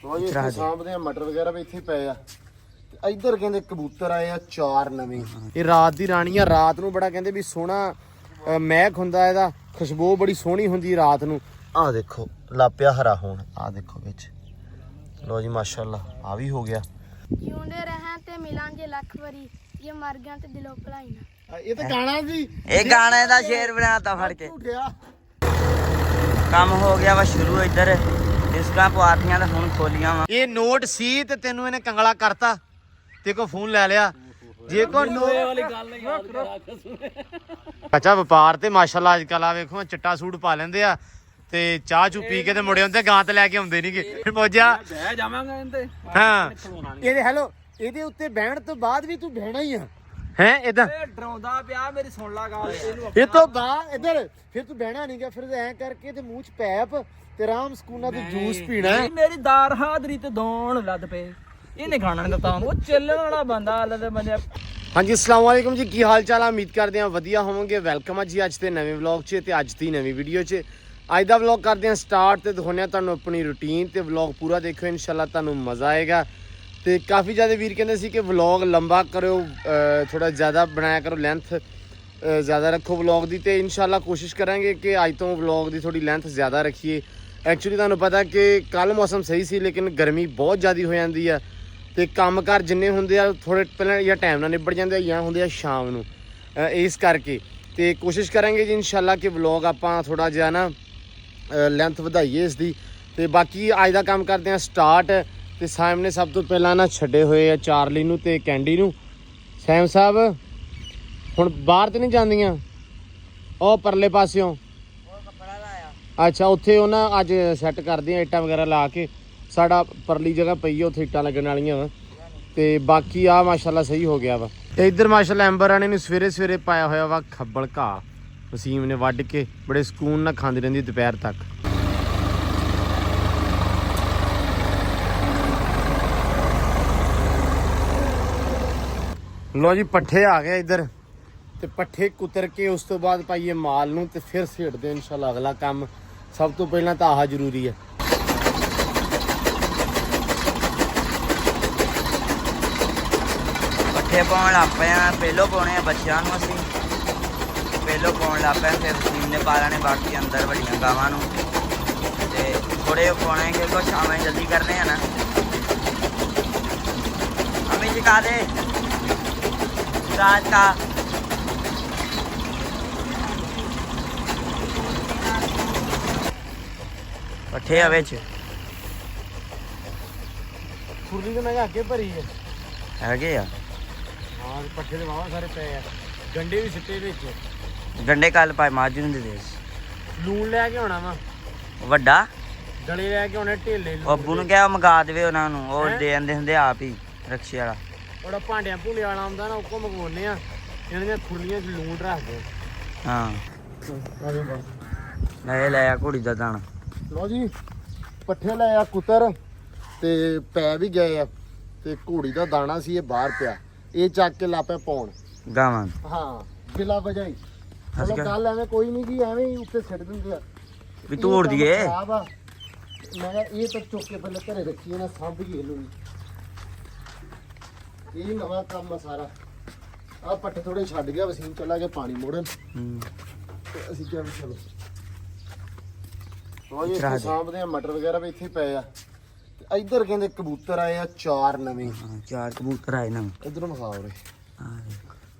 ਸਾਂਭਦੇ ਮਟਰ ਵਗੈਰਾ ਵੀ ਇੱਥੇ ਪਏ ਆ। ਇੱਧਰ ਕਹਿੰਦੇ ਕਬੂਤਰ ਆਏ ਆ 4 ਨਵੇਂ। ਇਹ ਰਾਤ ਦੀ ਰਾਣੀ ਆ। ਰਾਤ ਨੂੰ ਬੜਾ ਕਹਿੰਦੇ ਵੀ ਸੋਹਣਾ ਮਹਿਕ ਹੁੰਦਾ, ਇਹਦਾ ਖੁਸ਼ਬੂ ਬੜੀ ਸੋਹਣੀ ਹੁੰਦੀ ਰਾਤ ਨੂੰ। ਆਹ ਦੇਖੋ ਲਾਪਿਆ ਹਰਾ ਹੋਣ, ਆਹ ਦੇਖੋ ਵਿੱਚ। ਲੋ ਜੀ ਮਾਸ਼ਾਅੱਲਾ ਆ ਵੀ ਹੋ ਗਿਆ। ਜਿਉਂਦੇ ਰਹਿਣ ਤੇ ਮਿਲਾਂਗੇ ਲੱਖ ਵਾਰੀ, ਜੇ ਮਰ ਗਿਆ ਤੇ ਦਿਲੋਂ ਭੁਲਾਈ ਨਾ। ਇਹ ਤਾਂ ਗਾਣਾ ਸੀ, ਇਹ ਗਾਣੇ ਦਾ ਸ਼ੇਰ ਬਣਾਤਾ ਫੜ ਕੇ। ਕੰਮ ਹੋ ਗਿਆ ਵਾ ਸ਼ੁਰੂ। ਇੱਧਰ ਡਿਸਕਾਂ ਪਵਾਤੀਆਂ ਤੇ ਹੁਣ ਖੋਲੀਆਂ ਵਾ। ਇਹ ਨੋਟ ਸੀ ਤੇ ਤੈਨੂੰ ਇਹਨੇ ਕੰਗਲਾ ਕਰਤਾ ਤੇ ਕੋ ਫੋਨ ਲੈ ਲਿਆ। ਜੇ ਕੋ ਵਾਲੀ ਗੱਲ ਯਾਦ ਕਰਾ ਅੱਛਾ ਵਪਾਰ ਤੇ ਮਾਸ਼ਾਅੱਲਾ ਅੱਜ ਕੱਲ ਆ ਵੇਖੋ ਚਿੱਟਾ ਸੂਟ ਪਾ ਲੈਂਦੇ ਆ ਤੇ ਚਾਹ ਚੂ ਪੀ ਕੇ ਤੇ ਮੁੜੇ ਹੁੰਦੇ, ਗਾਂ ਤੇ ਲੈ ਕੇ ਆਉਂਦੇ ਨਹੀਂਗੇ। ਮੋਜਾ ਬਹਿ ਜਾਵਾਂਗਾ ਇਹਦੇ। ਹਾਂ ਇਹਦੇ ਹੈਲੋ, ਇਹਦੇ ਉੱਤੇ ਬਹਿਣ ਤੋਂ ਬਾਅਦ ਵੀ ਤੂੰ ਬਹਿਣਾ ਹੀ ਆ ਹੈ ਇਦਾਂ ਡਰਾਉਂਦਾ ਪਿਆ। ਮੇਰੀ ਸੁਣ ਲਾ ਗੱਲ। ਇਹ ਤੋਂ ਬਾਅਦ ਇੱਧਰ ਫਿਰ ਤੂੰ ਬਹਿਣਾ ਨਹੀਂਗਾ। ਫਿਰ ਐ ਕਰਕੇ ਤੇ ਮੂੰਹ ਚ ਪੈਪ ਤੇ ਆਰਾਮ ਸਕੂਨਾ ਤੇ ਜੂਸ ਪੀਣਾ। ਮੇਰੀ ਦਾਰ ਹਾਜ਼ਰੀ ਤੇ ਦੌਣ ਲੱਦ ਪਏ। ਇਹਨੇ ਖਾਣਾ ਨਹੀਂ ਦਿੱਤਾ। ਉਹ ਚੱਲਣ ਵਾਲਾ ਬੰਦਾ ਲੱਦੇ ਬੰਦੇ। ਹਾਂਜੀ ਅਸਲਾਮ ਵਾਲੇਕੁਮ ਜੀ, ਕੀ ਹਾਲ ਚਾਲ ਆ? ਉਮੀਦ ਕਰਦੇ ਹਾਂ ਵਧੀਆ ਹੋਵੋਗੇ। ਵੈਲਕਮ ਆ ਜੀ ਅੱਜ ਦੇ ਨਵੇਂ ਵਲੌਗ 'ਚ ਤੇ ਅੱਜ ਦੀ ਨਵੀਂ ਵੀਡੀਓ 'ਚ। ਅੱਜ ਦਾ ਵਲੌਗ ਕਰਦੇ ਹਾਂ ਸਟਾਰਟ ਤੇ ਦਿਖਾਉਂਦੇ ਹਾਂ ਤੁਹਾਨੂੰ ਆਪਣੀ ਰੂਟੀਨ ਤੇ ਵਲੌਗ ਪੂਰਾ ਦੇਖੋ, ਇਨਸ਼ਾਅੱਲਾ ਤੁਹਾਨੂੰ ਮਜ਼ਾ ਆਏਗਾ। ਤੇ ਕਾਫੀ ਜ਼ਿਆਦਾ ਵੀਰ ਕਹਿੰਦੇ ਸੀ ਕਿ ਵਲੌਗ ਲੰਬਾ ਕਰਿਓ, ਥੋੜਾ ਜ਼ਿਆਦਾ ਬਣਾਇਆ ਕਰੋ, ਲੈਂਥ ਜ਼ਿਆਦਾ ਰੱਖੋ ਵਲੌਗ ਦੀ। ਤੇ ਇਨਸ਼ਾਅੱਲਾ ਕੋਸ਼ਿਸ਼ ਕਰਾਂਗੇ ਕਿ ਅੱਜ ਤੋਂ ਵਲੌਗ ਦੀ ਥੋੜੀ ਲੈਂਥ ਜ਼ਿਆਦਾ ਰੱਖੀਏ। ਐਕਚੁਅਲੀ ਤੁਹਾਨੂੰ ਪਤਾ ਕਿ ਕੱਲ ਮੌਸਮ ਸਹੀ ਸੀ ਲੇਕਿਨ ਗਰਮੀ ਬਹੁਤ ਜ਼ਿਆਦਾ ਹੋ ਜਾਂਦੀ ਆ ਤੇ ਕੰਮਕਾਰ ਜਿੰਨੇ ਹੁੰਦੇ ਆ ਥੋੜੇ ਪਹਿਲਾਂ ਜਾਂ ਟਾਈਮ ਨਾਲ ਨਿਬੜ ਜਾਂਦੇ ਆ ਜਾਂ ਹੁੰਦੇ ਆ ਸ਼ਾਮ ਨੂੰ। ਇਸ ਕਰਕੇ ਤੇ ਕੋਸ਼ਿਸ਼ ਕਰਾਂਗੇ ਜੀ ਇਨਸ਼ਾਅੱਲਾ ਕਿ ਵਲੌਗ ਆਪਾਂ ਥੋੜਾ ਜਿਹਾ ਨਾ ਲੈਂਥ ਵਧਾਈਏ ਇਸ ਦੀ। ਤੇ ਬਾਕੀ ਅੱਜ ਦਾ ਕੰਮ ਕਰਦੇ ਆ ਸਟਾਰਟ। ਤੇ ਸੈਮ ਨੇ ਸਭ ਤੋਂ ਪਹਿਲਾਂ ਨਾ ਛੱਡੇ ਹੋਏ ਆ ਚਾਰਲੀ ਨੂੰ ਤੇ ਕੈਂਡੀ ਨੂੰ। ਸੈਮ ਸਾਹਿਬ ਹੁਣ ਬਾਹਰ ਤੇ ਨਹੀਂ ਜਾਂਦੀਆਂ, ਉਹ ਪਰਲੇ ਪਾਸਿਓਂ। ਅੱਛਾ ਉੱਥੇ ਉਹ ਨਾ ਅੱਜ ਸੈੱਟ ਕਰਦੇ ਆ ਇੱਟਾਂ ਵਗੈਰਾ ਲਾ ਕੇ। ਸਾਡਾ ਪਰਲੀ ਜਗ੍ਹਾ ਪਈ ਆ, ਉੱਥੇ ਇੱਟਾਂ ਲੱਗਣ ਵਾਲੀਆਂ ਵਾ। ਤੇ ਬਾਕੀ ਆ ਮਾਸ਼ਾਅੱਲਾ ਸਹੀ ਹੋ ਗਿਆ ਵਾ। ਤੇ ਇੱਧਰ ਮਾਸ਼ਾਅੱਲਾ ਐਂਬਰ ਰਾਣੀ ਨੂੰ ਸਵੇਰੇ ਸਵੇਰੇ ਪਾਇਆ ਹੋਇਆ ਵਾ ਖੱਬਲ ਘਾਹ। ਵਸੀਮ ਨੇ ਵੱਢ ਕੇ ਬੜੇ ਸਕੂਨ ਨਾਲ ਖਾਂਦੀ ਰਹਿੰਦੀ ਦੁਪਹਿਰ ਤੱਕ। ਲੋ ਜੀ ਪੱਠੇ ਆ ਗਏ ਇੱਧਰ ਤੇ ਪੱਠੇ ਕੁਤਰ ਕੇ ਉਸ ਤੋਂ ਬਾਅਦ ਪਾਈਏ ਮਾਲ ਨੂੰ ਤੇ ਫਿਰ ਛੇੜਦੇ ਇਨਸ਼ਾਅੱਲਾ ਅਗਲਾ ਕੰਮ। ਸਭ ਤੋਂ ਪਹਿਲਾਂ ਤਾਂ ਆਹ ਜ਼ਰੂਰੀ ਹੈ। ਪੱਠੇ ਪਾਉਣ ਲੱਗ ਪਏ ਆ। ਪਹਿਲੋਂ ਪਾਉਣੇ ਆ ਬੱਚਿਆਂ ਨੂੰ। ਅਸੀਂ ਪਹਿਲੋਂ ਪਾਉਣ ਲੱਗ ਪਏ, ਫਿਰ ਵਸੀਮ ਨੇ ਪਾ ਲੈਣੇ ਬਾਕੀ ਅੰਦਰ ਵੱਡੀਆਂ ਗਾਵਾਂ ਨੂੰ। ਤੇ ਥੋੜੇ ਪਾਉਣੇ ਕਿਉਂਕਿ ਸ਼ਾਮਾਂ ਜਲਦੀ ਕਰਨੇ ਆ ਨਾ। ਅਮੀ ਚਕਾ ਦੇ ਰਾਤ ਕਾ। ਪੱਠੇ ਆ ਵਿੱਚ ਖੁਰਲੀ ਤੇ ਮੈਂ ਅੱਗੇ ਭਰੀ ਹੈ ਹੈਗੇ ਆ। ਹਾਂ ਪੱਠੇ ਦੇ ਵਾਵਾ ਸਾਰੇ ਪਏ ਆ। ਗੰਡੇ ਵੀ ਸਿੱਟੇ ਵਿੱਚ। ਗੰਡੇ ਕੱਲ ਪਾਏ ਮਾਜੂ ਨੂੰ ਦੇ ਦੇ। ਲੂਣ ਲੈ ਕੇ ਆਉਣਾ ਵਾ ਵੱਡਾ ਗਲੇ ਲੈ ਕੇ ਆਉਣੇ ਢੇਲੇ। ਅੱਬੂ ਨੂੰ ਕਿਹਾ ਮੰਗਾ ਦੇਵੇ ਉਹਨਾਂ ਨੂੰ। ਉਹ ਦੇ ਜਾਂਦੇ ਹੁੰਦੇ ਆਪ ਹੀ ਰਕਸ਼ੇ ਵਾਲਾ। ਉਹਦਾ ਭਾਂਡਿਆਂ ਭੂੰਡੇ ਵਾਲਾ ਆਉਂਦਾ ਨਾ, ਉਹ ਮੰਗਵਾਉਂਦੇ ਆ। ਇਹਨਾਂ ਦੀਆਂ ਖੁਰਲੀਆਂ 'ਚ ਲੂਣ ਰੱਖਦੇ। ਹਾਂ ਲੈ ਆ ਘੋੜੀ ਦਾ ਦਾਣਾ। ਲੋ ਜੀ ਪੱਠੇ ਲੈ ਆ ਕੁਤਰ ਤੇ ਪੈ ਵੀ ਗਏ ਆ ਤੇ ਘੋੜੀ ਦਾ ਦਾਣਾ ਸੀ ਇਹ ਬਾਹਰ ਪਿਆ। ਇਹ ਚੱਕ ਕੇ ਲਾਪੇ ਪਾਉਣ ਗਾਵਾਂ। ਹਾਂ ਬਿਲਾ ਵਜਾਈ। ਚਲੋ ਗੱਲ ਐਵੇਂ ਕੋਈ ਨਹੀਂ ਜੀ, ਐਵੇਂ ਹੀ ਉੱਤੇ ਸਿੱਟ ਦਿੰਦੇ ਆ ਵੀ ਤੋੜ ਦਈਏ। ਮੈਂ ਕਿਹਾ ਇਹ ਤਾਂ ਚੁੱਕ ਕੇ ਪਹਿਲਾਂ ਘਰੇ ਰੱਖੀਏ ਨਾ, ਸਾਂਭੀਏ ਇਹਨੂੰ। ਇਹ ਨਵਾਂ ਕੰਮ ਆ ਸਾਰਾ। ਆਹ ਪੱਠੇ ਥੋੜੇ ਛੱਡ ਗਿਆ, ਵਸੀਮ ਚਲਾ ਗਿਆ ਪਾਣੀ ਮੋੜਨ ਤੇ ਅਸੀਂ ਕਿਹਾ ਚਲੋ ਸਾਂਭਦੇ ਆ ਮਟਰ ਵਗੈਰਾ ਵੀ ਇੱਥੇ ਪਏ ਆ। ਤੇ ਇੱਧਰ ਕਹਿੰਦੇ ਕਬੂਤਰ ਆਏ ਆ 4 ਨਵੇਂ। 4 ਕਬੂਤਰ ਆਏ ਨਾ। ਇੱਧਰੋਂ ਵਿਖਾਓ ਰੇ।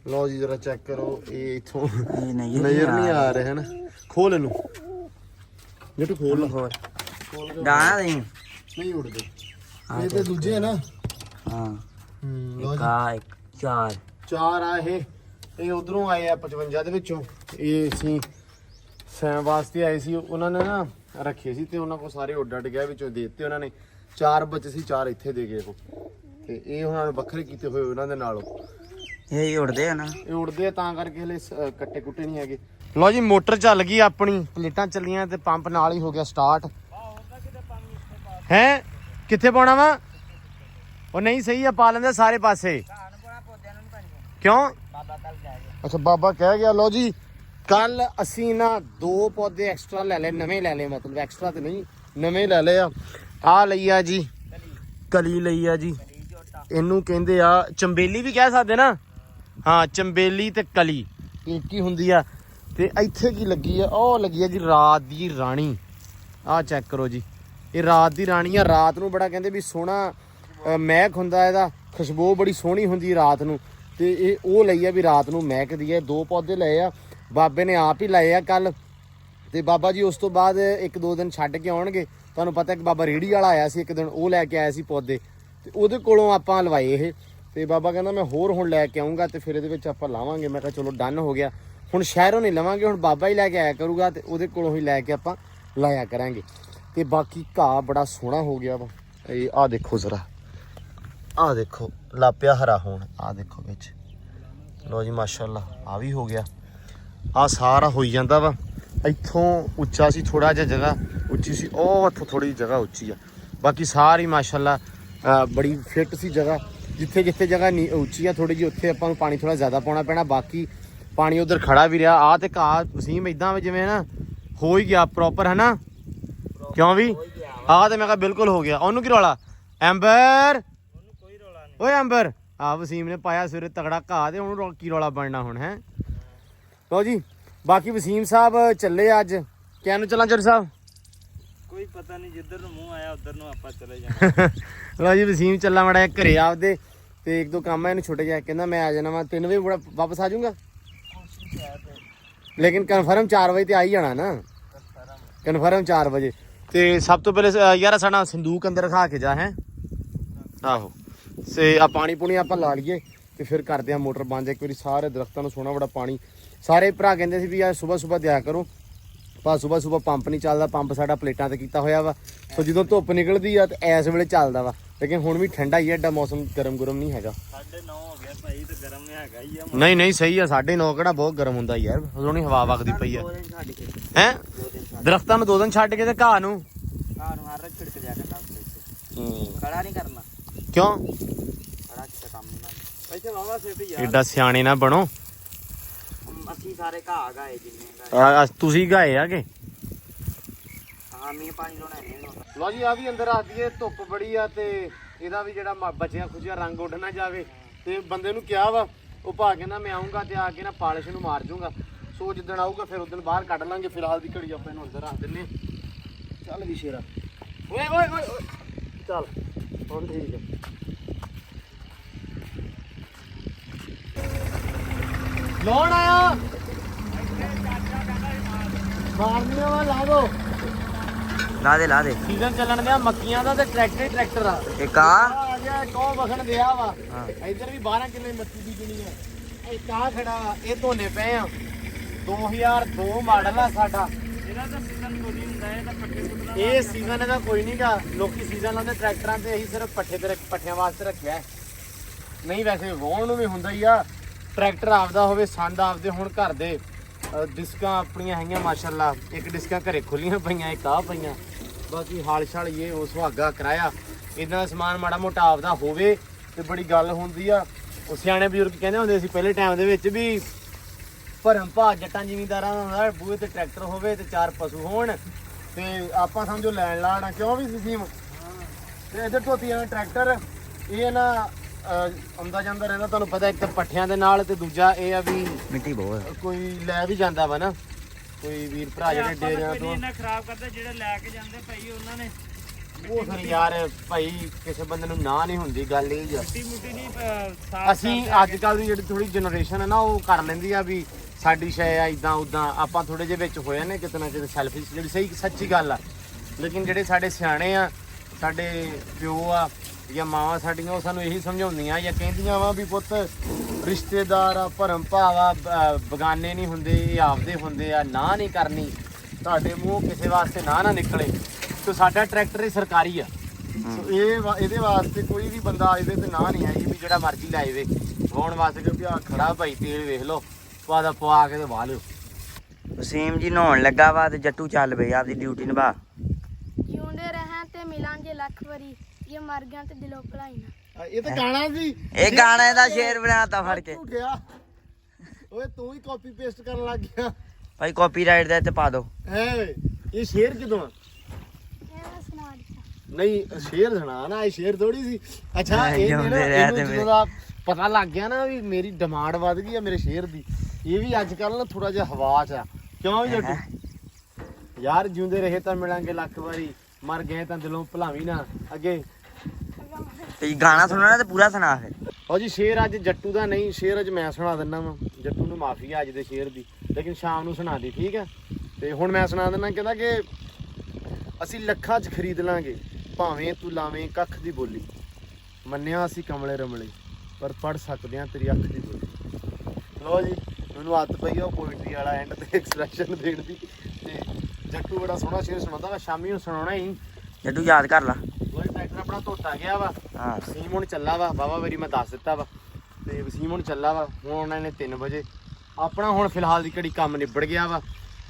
ਲਓ ਜੀ ਜਰਾ ਚੈੱਕ ਕਰੋ। ਇਹ ਇਥੋਂ ਨਜ਼ਰ ਨਹੀਂ ਆ ਰਹੇ ਹਨ। ਖੋਲ ਇਹਨੂੰ ਜਿੱਟੂ ਖੋਲ। ਹੋਰ ਦਾਣਾ ਦੇ ਨਹੀਂ ਉੜਦੇ ਇਹ ਤੇ ਦੂਜੇ ਆ ਨਾ। ਹਾਂ ਲਓ ਜੀ ਇੱਕ 4 ਆ ਇਹ ਉਧਰੋਂ ਆਏ ਆ 55 ਦੇ ਵਿੱਚੋਂ। ਇਹ ਅਸੀਂ ਸੈਮ ਵਾਸਤੇ ਆਏ ਸੀ, ਉਹਨਾਂ ਨੇ ਨਾ ਰੱਖੇ ਸੀ ਤੇ ਉਹਨਾਂ ਕੋਲ ਸਾਰੇ ਉੱਡ ਗਿਆ, ਵਿੱਚੋਂ ਦੇ ਦਿੱਤੇ ਉਹਨਾਂ ਨੇ। 4 ਬੱਚੇ ਸੀ, 4 ਇੱਥੇ ਦੇ ਗਏ ਉਹ। ਤੇ ਇਹ ਉਹਨਾਂ ਨੇ ਵੱਖਰੇ ਕੀਤੇ ਹੋਏ ਉਹਨਾਂ ਦੇ ਨਾਲੋਂ। ਇਹ ਹੀ ਉੜਦੇ ਆ ਨਾ। ਇਹ ਉੜਦੇ ਆ ਤਾਂ ਕਰਕੇ ਹਲੇ ਕੱਟੇ ਕੁੱਟੇ ਨਹੀਂ ਹੈਗੇ। ਲਓ ਜੀ ਮੋਟਰ ਚੱਲ ਗਈ ਆਪਣੀ, ਪਲੇਟਾਂ ਚੱਲੀਆਂ ਤੇ ਪੰਪ ਨਾਲ ਹੀ ਹੋ ਗਿਆ ਸਟਾਰਟ। ਹੈ ਕਿੱਥੇ ਪਾਉਣਾ ਵਾ? ਉਹ ਨਹੀਂ ਸਹੀ ਆ, ਪਾ ਲੈਂਦੇ ਸਾਰੇ ਪਾਸੇ। ਕਿਉਂ? ਅੱਛਾ ਬਾਬਾ ਕਹਿ ਗਿਆ। ਲਓ ਜੀ ਕੱਲ ਅਸੀਂ ਨਾ 2 ਪੌਦੇ ਐਕਸਟਰਾ ਲੈ ਲਏ, ਨਵੇਂ ਲੈ ਲਏ, ਮਤਲਬ ਐਕਸਟਰਾ ਤੇ ਨਹੀਂ ਨਵੇਂ ਲੈ ਲਏ ਆ। ਆ ਲਈ ਆ ਜੀ ਕਲੀ ਲਈ ਆ ਜੀ, ਇਹਨੂੰ ਕਹਿੰਦੇ ਆ ਚੰਬੇਲੀ ਵੀ ਕਹਿ ਸਕਦੇ ਨਾ, ਹਾਂ ਚੰਬੇਲੀ ਤੇ ਕਲੀ ਇੱਕ ਹੀ ਹੁੰਦੀ ਆ। ਤੇ ਇੱਥੇ ਕੀ ਲੱਗੀ ਆ, ਉਹ ਲੱਗੀ ਆ ਜੀ ਰਾਤ ਦੀ ਰਾਣੀ। ਆਹ ਚੈੱਕ ਕਰੋ ਜੀ, ਇਹ ਰਾਤ ਦੀ ਰਾਣੀ ਆ। ਰਾਤ ਨੂੰ ਬੜਾ ਕਹਿੰਦੇ ਵੀ ਸੋਹਣਾ ਮਹਿਕ ਹੁੰਦਾ, ਇਹਦਾ ਖੁਸ਼ਬੂ ਬੜੀ ਸੋਹਣੀ ਹੁੰਦੀ ਰਾਤ ਨੂੰ। ਤੇ ਇਹ ਉਹ ਲਈ ਆ ਵੀ ਰਾਤ ਨੂੰ ਮਹਿਕਦੀ ਹੈ। 2 ਪੌਦੇ ਲਏ ਆ ਬਾਬੇ ਨੇ, ਆਪ ਹੀ ਲਾਏ ਆ ਕੱਲ। ਤੇ ਬਾਬਾ ਜੀ ਉਸ ਤੋਂ ਬਾਅਦ 1-2 ਦਿਨ ਛੱਡ ਕੇ ਆਉਣਗੇ। ਤੁਹਾਨੂੰ ਪਤਾ ਕਿ ਬਾਬਾ ਰੇੜੀ ਵਾਲਾ ਆਇਆ ਸੀ ਇੱਕ ਦਿਨ, ਉਹ ਲੈ ਕੇ ਆਇਆ ਸੀ ਪੌਦੇ, ਤੇ ਉਹਦੇ ਕੋਲੋਂ ਆਪਾਂ ਲਵਾਏ ਇਹ। ਤੇ ਬਾਬਾ ਕਹਿੰਦਾ ਮੈਂ ਹੋਰ ਹੁਣ ਲੈ ਕੇ ਆਉਂਗਾ ਤੇ ਫਿਰ ਇਹਦੇ ਵਿੱਚ ਆਪਾਂ ਲਾਵਾਂਗੇ। ਮੈਂ ਕਿਹਾ ਚਲੋ ਡਨ ਹੋ ਗਿਆ। ਹੁਣ ਸ਼ਹਿਰੋਂ ਨਹੀਂ ਲਵਾਂਗੇ, ਹੁਣ ਬਾਬਾ ਹੀ ਲੈ ਕੇ ਆਇਆ ਕਰੂਗਾ ਤੇ ਉਹਦੇ ਕੋਲੋਂ ਹੀ ਲੈ ਕੇ ਆਪਾਂ ਲਾਇਆ ਕਰਾਂਗੇ। ਤੇ ਬਾਕੀ ਘਾਹ ਬੜਾ ਸੋਹਣਾ ਹੋ ਗਿਆ ਵਾ। ਇਹ ਆਹ ਦੇਖੋ ਜ਼ਰਾ, ਆਹ ਦੇਖੋ ਲਾਪਿਆ ਹਰਾ ਹੋਣ, ਆਹ ਦੇਖੋ ਵਿੱਚ। ਲੋ ਜੀ ਮਾਸ਼ਾਅੱਲਾ, ਆ ਵੀ ਹੋ ਗਿਆ। ਆਹ ਸਾਰਾ ਹੋਈ ਜਾਂਦਾ ਵਾ। ਇੱਥੋਂ ਉੱਚਾ ਸੀ ਥੋੜਾ ਜਿਹਾ, ਜਗ੍ਹਾ ਉੱਚੀ ਸੀ, ਉਹ ਇੱਥੋਂ ਥੋੜੀ ਜਿਹੀ ਜਗ੍ਹਾ ਉੱਚੀ ਆ। ਬਾਕੀ ਸਾਰੀ ਮਾਸ਼ਾਅੱਲਾ ਬੜੀ ਫਿੱਟ ਸੀ ਜਗ੍ਹਾ। ਜਿੱਥੇ ਜਿੱਥੇ ਜਗ੍ਹਾ ਉੱਚੀ ਆ ਥੋੜੀ ਜਿਹੀ, ਉੱਥੇ ਆਪਾਂ ਨੂੰ ਪਾਣੀ ਥੋੜਾ ਜ਼ਿਆਦਾ ਪਾਉਣਾ ਪੈਣਾ। ਬਾਕੀ ਪਾਣੀ ਉਧਰ ਖੜਾ ਵੀ ਰਿਹਾ। ਆਹ ਤੇ ਘਾਹ ਵਸੀਮ ਇਦਾਂ ਜਿਵੇਂ ਨਾ ਹੋ ਹੀ ਗਿਆ ਪ੍ਰੋਪਰ, ਹੈ ਨਾ? ਕਿਉਂ ਵੀ ਆਹ ਤੇ ਮੈਂ ਕਿਹਾ ਬਿਲਕੁਲ ਹੋ ਗਿਆ। ਉਹਨੂੰ ਕੀ ਰੌਲਾ ਐਂਬਰ, ਓਏ ਐਂਬਰ, ਆਹ ਵਸੀਮ ਨੇ ਪਾਇਆ ਸਵੇਰੇ ਤਗੜਾ ਘਾਹ, ਤੇ ਉਹਨੂੰ ਕੀ ਰੌਲਾ ਬਣਨਾ ਹੁਣ ਹੈ। ਲਓ ਜੀ ਬਾਕੀ ਵਸੀਮ ਸਾਹਿਬ ਚੱਲੇ ਅੱਜ, ਕਿਆ ਨੂੰ ਚੱਲਾਂ ਜੱਟ ਸਾਹਿਬ? ਕੋਈ ਪਤਾ ਨਹੀਂ, ਜਿੱਧਰ ਨੂੰ ਮੂੰਹ ਆਇਆ ਉਧਰ ਨੂੰ ਆਪਾਂ ਚਲੇ ਜਾਣਾ। ਲਓ ਜੀ ਵਸੀਮ ਚੱਲਾ ਮੜਾ ਘਰੇ ਆਪਦੇ, ਤੇ 1-2 ਕੰਮ ਆ ਇਹਨੂੰ ਛੁੱਟ ਗਿਆ। ਕਹਿੰਦਾ ਮੈਂ ਆ ਜਾਣਾ ਵਾ 3 ਵਜੇ ਵਾਪਸ ਆ ਜਾਊਂਗਾ। ਲੇਕਿਨ ਕਨਫਰਮ 4 ਵਜੇ ਤੇ ਆ ਹੀ ਜਾਣਾ ਨਾ, ਕਨਫਰਮ 4 ਵਜੇ। ਤੇ ਸਭ ਤੋਂ ਪਹਿਲੇ ਯਾਰ ਸਾਡਾ ਸੰਦੂਕ ਅੰਦਰ ਰਖਾ ਕੇ ਜਾ ਹੈ। ਆਹੋ ਤੇ ਆ ਪਾਣੀ ਪੂਣੀ ਆਪਾਂ ਲਾ ਲਈਏ ਤੇ ਫਿਰ ਕਰਦੇ ਆ ਮੋਟਰ ਬੰਦ। ਇੱਕ ਵਾਰੀ ਸਾਰੇ ਦਰਖਤਾਂ ਨੂੰ ਸੋਹਣਾ ਬੜਾ ਪਾਣੀ। ਸਾਰੇ ਭਰਾ ਕਹਿੰਦੇ ਸੀ ਵੀ ਯਾਰ ਸੁਬਹ ਦਿਆ ਕਰੋ, ਪਰ ਸੁਬਹ ਪੰਪ ਨਹੀਂ ਚੱਲਦਾ। ਪੰਪ ਸਾਡਾ ਪਲੇਟਾਂ ਤੇ ਕੀਤਾ ਹੋਇਆ ਵਾ, ਸੋ ਜਦੋਂ ਧੁੱਪ ਨਿਕਲਦੀ ਆ ਤੇ ਇਸ ਵੇਲੇ ਚੱਲਦਾ ਵਾ। ਲੇਕਿਨ ਹੁਣ ਵੀ ਠੰਡਾ ਹੀ ਹੈ, ਐਡਾ ਮੌਸਮ ਗਰਮ ਨਹੀਂ ਹੈਗਾ। 9:30 ਹੋ ਗਿਆ ਭਾਈ, ਤੇ ਗਰਮ ਹੈਗਾ ਹੀ ਆ। ਨਹੀਂ ਸਹੀ ਆ, 9:30 ਕਿਹੜਾ ਬਹੁਤ ਗਰਮ ਹੁੰਦਾ ਯਾਰ, ਉਦੋਂ ਨਹੀਂ ਹਵਾ ਵਗਦੀ ਪਈ ਆ ਹੈ। ਦਰਖਤਾਂ ਨੂੰ 2 ਦਿਨ ਛੱਡ ਕੇ ਤੇ ਘਾਹ ਨੂੰ ਹਰ ਰੋਜ਼ ਛਿੜਕ ਦਿਆ ਕਰਨਾ ਖੜਾ ਨਹੀਂ ਕਰਨਾ। ਕਿਉਂ? ਖੜਾ ਕਿਤੇ ਕੰਮ ਨਹੀਂ ਕਰਨਾ। ਇੱਥੇ ਵਾਵਾ ਸੇਫਟੀ ਯਾਰ, ਐਡਾ ਸਿਆਣੇ ਨਾ ਬਣੋ। ਅਸੀਂ ਸਾਰੇ ਘਾਹ ਗਾਏ ਜਿੰਨੇ ਤੁਸੀਂ ਗਾਏ ਆਗੇ। ਹਾਂ ਮੀਂਹ ਪਾਣੀ ਲਾਉਣਾ ਨਹੀਂ। ਲਓ ਜੀ ਆ ਵੀ ਅੰਦਰ ਆ ਦਈਏ, ਧੁੱਪ ਬੜੀ ਆ ਤੇ ਇਹਦਾ ਵੀ ਜਿਹੜਾ ਬਚਿਆ ਖੁਚਿਆ ਰੰਗ ਉੱਡ ਨਾ ਜਾਵੇ। ਤੇ ਬੰਦੇ ਨੂੰ ਕਿਹਾ ਵਾ, ਉਹ ਭਾ ਕਹਿੰਦਾ ਮੈਂ ਆਉਂਗਾ ਤੇ ਆ ਕੇ ਨਾ ਪਾਲਿਸ਼ ਨੂੰ ਮਾਰ ਜੂੰਗਾ। ਸੋ ਜਿੱਦਣ ਆਊਗਾ ਫਿਰ ਉਦੋਂ ਬਾਹਰ ਕੱਢ ਲਾਂਗੇ। ਫਿਲਹਾਲ ਦੀ ਘੜੀ ਆਪਾਂ ਇਹਨੂੰ ਅੰਦਰ ਰੱਖ ਦਿੰਨੇ। ਚੱਲ ਵੀ ਸ਼ੇਰਾ, ਓਏ ਓਏ ਓਏ ਚੱਲ ਹੁਣ ਠੀਕ ਹੈ। ਲੋਨ ਆਇਆ ਮਾਰਨੀਆਂ ਵਾ, ਲਾ ਦੋ। ਲਾ ਦੇ ਸੀਜ਼ਨ ਚੱਲਣ ਦਿਆ ਮੱਕੀਆਂ ਦਾ ਤੇ ਟਰੈਕਟਰ ਆ। ਇੱਕ ਆ ਆ ਗਿਆ, ਇੱਕ ਉਹ ਵਖਣ ਗਿਆ ਵਾ। ਇੱਧਰ ਵੀ 12 ਕਿੱਲੇ ਮੱਕੀ ਬੀਜਣੀ ਆ। ਇੱਕ ਆ ਖੜਾ ਵਾ, ਇਹ ਧੋਨੇ ਪਏ ਆ। 2002 ਮਾਡਲ ਆ ਸਾਡਾ। ਇਹਦਾ ਤਾਂ ਸੀਜ਼ਨ ਕੋਈ ਨਹੀਂ ਹੁੰਦਾ, ਇਹ ਤਾਂ ਪੱਠੇ ਸੁੱਟਣਾ। ਇਹ ਸੀਜ਼ਨ ਇਹਦਾ ਕੋਈ ਨਹੀਂਗਾ। ਲੋਕੀ ਸੀਜ਼ਨ ਲਾਉਂਦੇ ਟਰੈਕਟਰਾਂ ਤੇ, ਅਸੀਂ ਸਿਰਫ ਪੱਠਿਆਂ ਵਾਸਤੇ ਰੱਖਿਆ। ਨਹੀਂ ਵੈਸੇ ਵਾਹੁਣ ਨੂੰ ਵੀ ਹੁੰਦਾ ਹੀ ਆ। ਟਰੈਕਟਰ ਆਪਦਾ ਹੋਵੇ, ਸੰਦ ਆਪਦੇ ਹੁਣ ਘਰ ਦੇ। ਡਿਸਕਾਂ ਆਪਣੀਆਂ ਹੈਗੀਆਂ ਮਾਸ਼ਾਅੱਲਾ। ਇੱਕ ਡਿਸਕਾਂ ਘਰੇ ਖੁੱਲੀਆਂ ਪਈਆਂ, ਇੱਕ ਆ ਪਈਆਂ। ਬਾਕੀ ਹਾਲ ਛਾਲ ਇਹ ਉਹ ਸੁਹਾਗਾ ਕਰਾਇਆ। ਇਦਾਂ ਦਾ ਸਮਾਨ ਮਾੜਾ ਮੋਟਾ ਆਪਦਾ ਹੋਵੇ ਤੇ ਬੜੀ ਗੱਲ ਹੁੰਦੀ ਆ। ਉਹ ਸਿਆਣੇ ਬਜ਼ੁਰਗ ਕਹਿੰਦੇ ਹੁੰਦੇ ਸੀ ਪਹਿਲੇ ਟਾਈਮ ਦੇ ਵਿੱਚ ਵੀ ਭਰਮ ਭਾ ਜੱਟਾਂ ਜ਼ਿਮੀਂਦਾਰਾਂ ਦਾ ਹੁੰਦਾ, ਬੂਹੇ ਤੇ ਟਰੈਕਟਰ ਹੋਵੇ ਤੇ 4 ਪਸ਼ੂ ਹੋਣ ਤੇ ਆਪਾਂ ਸਮਝੋ ਲੈਣ ਲਾਣਾ। ਕਿਉਂ ਵੀ ਸੀਮ ਤੇ ਇੱਧਰ ਧੋਤੀਆਂ ਟਰੈਕਟਰ। ਇਹ ਨਾ ਆਉਂਦਾ ਜਾਂਦਾ ਰਹਿੰਦਾ, ਤੁਹਾਨੂੰ ਪਤਾ। ਇੱਕ ਪੱਠਿਆਂ ਦੇ ਨਾਲ ਤੇ ਦੂਜਾ ਇਹ ਆ ਵੀ ਮਿੱਟੀ ਬਹੁਤ ਕੋਈ ਲੈ ਵੀ ਜਾਂਦਾ ਵਾ ਨਾ, ਕੋਈ ਵੀਰ ਭਰਾ ਜਿਹੜੇ ਡੇਰਿਆਂ ਤੋਂ। ਇਹਨਾਂ ਖਰਾਬ ਕਰਦੇ ਜਿਹੜੇ ਲੈ ਕੇ ਜਾਂਦੇ ਭਾਈ, ਉਹਨਾਂ ਨੇ ਉਹ ਫਿਰ ਯਾਰ ਭਾਈ ਕਿਸੇ ਬੰਦੇ ਨੂੰ ਨਾ ਨਹੀਂ ਹੁੰਦੀ ਗੱਲ ਇਹ ਆ। ਮੁੱਟੀ ਨਹੀਂ ਸਾਫ। ਅਸੀਂ ਅੱਜ ਕੱਲ ਦੀ ਜਿਹੜੀ ਥੋੜੀ ਜਨਰੇਸ਼ਨ ਹੈ ਨਾ, ਉਹ ਕਰ ਲੈਂਦੀ ਆ ਵੀ ਸਾਡੀ ਸ਼ੈ ਆ ਇਦਾਂ ਉਦਾਂ। ਆਪਾਂ ਥੋੜੇ ਜਿਹੇ ਵਿੱਚ ਹੋਏ ਨੇ ਕਿਤੇ ਨਾ ਕਿਤੇ ਸੈਲਫਿਸ਼, ਜਿਹੜੀ ਸਹੀ ਸੱਚੀ ਗੱਲ ਆ। ਲੇਕਿਨ ਜਿਹੜੇ ਸਾਡੇ ਸਿਆਣੇ ਆ, ਸਾਡੇ ਪਿਓ ਆ ਜਾਂ ਮਾਵਾਂ ਸਾਡੀਆਂ, ਉਹ ਸਾਨੂੰ ਇਹੀ ਸਮਝਾਉਂਦੀਆਂ ਜਾਂ ਕਹਿੰਦੀਆਂ ਵਾ ਵੀ ਪੁੱਤ ਰਿਸ਼ਤੇਦਾਰ ਆ, ਭਰਮ ਭਾਵਾ ਬਗਾਨੇ ਨਹੀਂ ਹੁੰਦੇ, ਇਹ ਆਪਦੇ ਹੁੰਦੇ ਆ। ਨਾ ਨਹੀਂ ਕਰਨੀ, ਤੁਹਾਡੇ ਮੂੰਹ ਕਿਸੇ ਵਾਸਤੇ ਨਾ ਨਿਕਲੇ। ਤੇ ਸਾਡਾ ਟਰੈਕਟਰ ਹੀ ਸਰਕਾਰੀ ਆ। ਸੋ ਇਹਦੇ ਵਾਸਤੇ ਕੋਈ ਵੀ ਬੰਦਾ ਇਹਦੇ ਤੇ ਨਾ ਨਹੀਂ ਹੈਗੀ ਵੀ ਜਿਹੜਾ ਮਰਜ਼ੀ ਲੈ ਜਾਵੇ ਵਾਹੁਣ ਵਾਸਤੇ। ਕਿਉਂਕਿ ਆ ਖੜਾ ਭਾਈ ਤੇਲ ਵੇਖ ਲਓ, ਪਵਾ ਕੇ ਤੇ ਵਾਹ ਲਿਓ। ਵਸੀਮ ਜੀ ਨਹਾਉਣ ਲੱਗਾ ਵਾ ਤੇ ਜੱਟੂ ਚੱਲ ਬਈ ਆਪਦੀ ਡਿਊਟੀ ਨਿਭਾ। ਜਿਉਂਦੇ ਰਹਿਣ ਤੇ ਮਿਲਾਂਗੇ ਲੱਖ ਵਾਰੀ, ਜੇ ਮਰ ਗਿਆ ਤੇ ਦਿਲੋਂ ਭੁਲਾਈ ਨਾ। ਇਹ ਤਾਂ ਗਾਣਾ ਸੀ, ਇਹ ਗਾਣੇ ਦਾ ਸ਼ੇਰ ਬਣਾਤਾ ਫੜ ਕੇ। ਓਏ ਤੂੰ ਹੀ ਕਾਪੀ ਪੇਸਟ ਕਰਨ ਲੱਗ ਗਿਆ ਭਾਈ ਕਾਪੀਰਾਈਟ ਦਾ ਤੇ ਪਾ ਦੋ। ਹੈ। ਇਹ ਸ਼ੇਰ ਕਿਦੋਂ ਆ? ਇਹ ਮੈਂ ਸੁਣਾ ਦਿੱਤਾ। ਨਹੀਂ ਸ਼ੇਰ ਸੁਣਾ ਨਾ, ਇਹ ਸ਼ੇਰ ਥੋੜੀ ਸੀ। ਅੱਛਾ ਇਹ ਜਿਉਂਦੇ ਰਹਿ ਤੇ ਜਦੋਂ ਦਾ ਪਤਾ ਲੱਗ ਗਿਆ ਨਾ ਵੀ ਮੇਰੀ ਡਿਮਾਂਡ ਵੱਧ ਗਈ ਆ ਮੇਰੇ ਸ਼ੇਰ ਦੀ, ਇਹ ਵੀ ਅੱਜ ਕੱਲ ਨਾ ਥੋੜਾ ਜਿਹਾ ਹਵਾ 'ਚ ਆ। ਕਿਉਂ ਵੀ ਜੱਟੂ ਯਾਰ, ਜਿਉਂਦੇ ਰਹੇ ਤਾਂ ਮਿਲਾਂਗੇ ਲੱਖ ਵਾਰੀ, ਮਰ ਗਏ ਤਾਂ ਦਿਲੋਂ ਭੁਲਾਵੀਂ ਨਾ। ਅੱਗੇ ਤੇ ਗਾਣਾ ਸੁਣਨਾ ਤੇ ਪੂਰਾ ਸੁਣਾ ਫਿਰ। ਉਹ ਜੀ ਸ਼ੇਰ ਅੱਜ ਜੱਟੂ ਦਾ ਨਹੀਂ, ਸ਼ੇਰ ਅੱਜ ਮੈਂ ਸੁਣਾ ਦਿੰਦਾ ਵਾ। ਜੱਟੂ ਨੂੰ ਮਾਫੀ ਆ ਅੱਜ ਦੇ ਸ਼ੇਰ ਦੀ, ਲੇਕਿਨ ਸ਼ਾਮ ਨੂੰ ਸੁਣਾ ਦੇ, ਠੀਕ ਹੈ। ਤੇ ਹੁਣ ਮੈਂ ਸੁਣਾ ਦਿੰਦਾ, ਕਹਿੰਦਾ ਕਿ ਅਸੀਂ ਲੱਖਾਂ 'ਚ ਖਰੀਦ ਲਾਂਗੇ ਭਾਵੇਂ ਤੂੰ ਲਾਵੇਂ ਕੱਖ ਦੀ ਬੋਲੀ, ਮੰਨਿਆ ਅਸੀਂ ਕਮਲੇ ਰਮਲੇ ਪਰ ਪੜ ਸਕਦੇ ਆ ਤੇਰੀ ਅੱਖ ਦੀ ਬੋਲੀ। ਲੋ ਜੀ, ਮੈਨੂੰ ਆਦਤ ਪਈ ਆ ਉਹ ਪੋਇਟਰੀ ਵਾਲਾ ਐਂਡ ਤੇ ਐਕਸਪ੍ਰੈਸ਼ਨ ਦੇਣ ਦੀ। ਤੇ ਜੱਟੂ ਬੜਾ ਸੋਹਣਾ ਸ਼ੇਰ ਸੁਣਾਉਂਦਾ ਵਾ, ਸ਼ਾਮੀ ਨੂੰ ਸੁਣਾਉਣਾ ਹੀ। ਜੱਟੂ ਯਾਦ ਕਰ ਲਾ। ਲੋਈ ਟਰੈਕਟਰ ਆਪਣਾ ਧੋਤਾ ਗਿਆ ਵਾ, ਹਾਂ ਵਸੀਮ ਹੁਣ ਚੱਲਾ ਵਾ, ਵਾਵਾ ਵਾਰੀ ਮੈਂ ਦੱਸ ਦਿੱਤਾ ਵਾ। ਤੇ ਵਸੀਮ ਹੁਣ ਚੱਲਾ ਵਾ, ਹੁਣ ਉਹਨਾਂ ਨੇ 3 ਵਜੇ ਆਪਣਾ ਹੁਣ ਫਿਲਹਾਲ ਦੀ ਘੜੀ ਕੰਮ ਨਿਬੜ ਗਿਆ ਵਾ।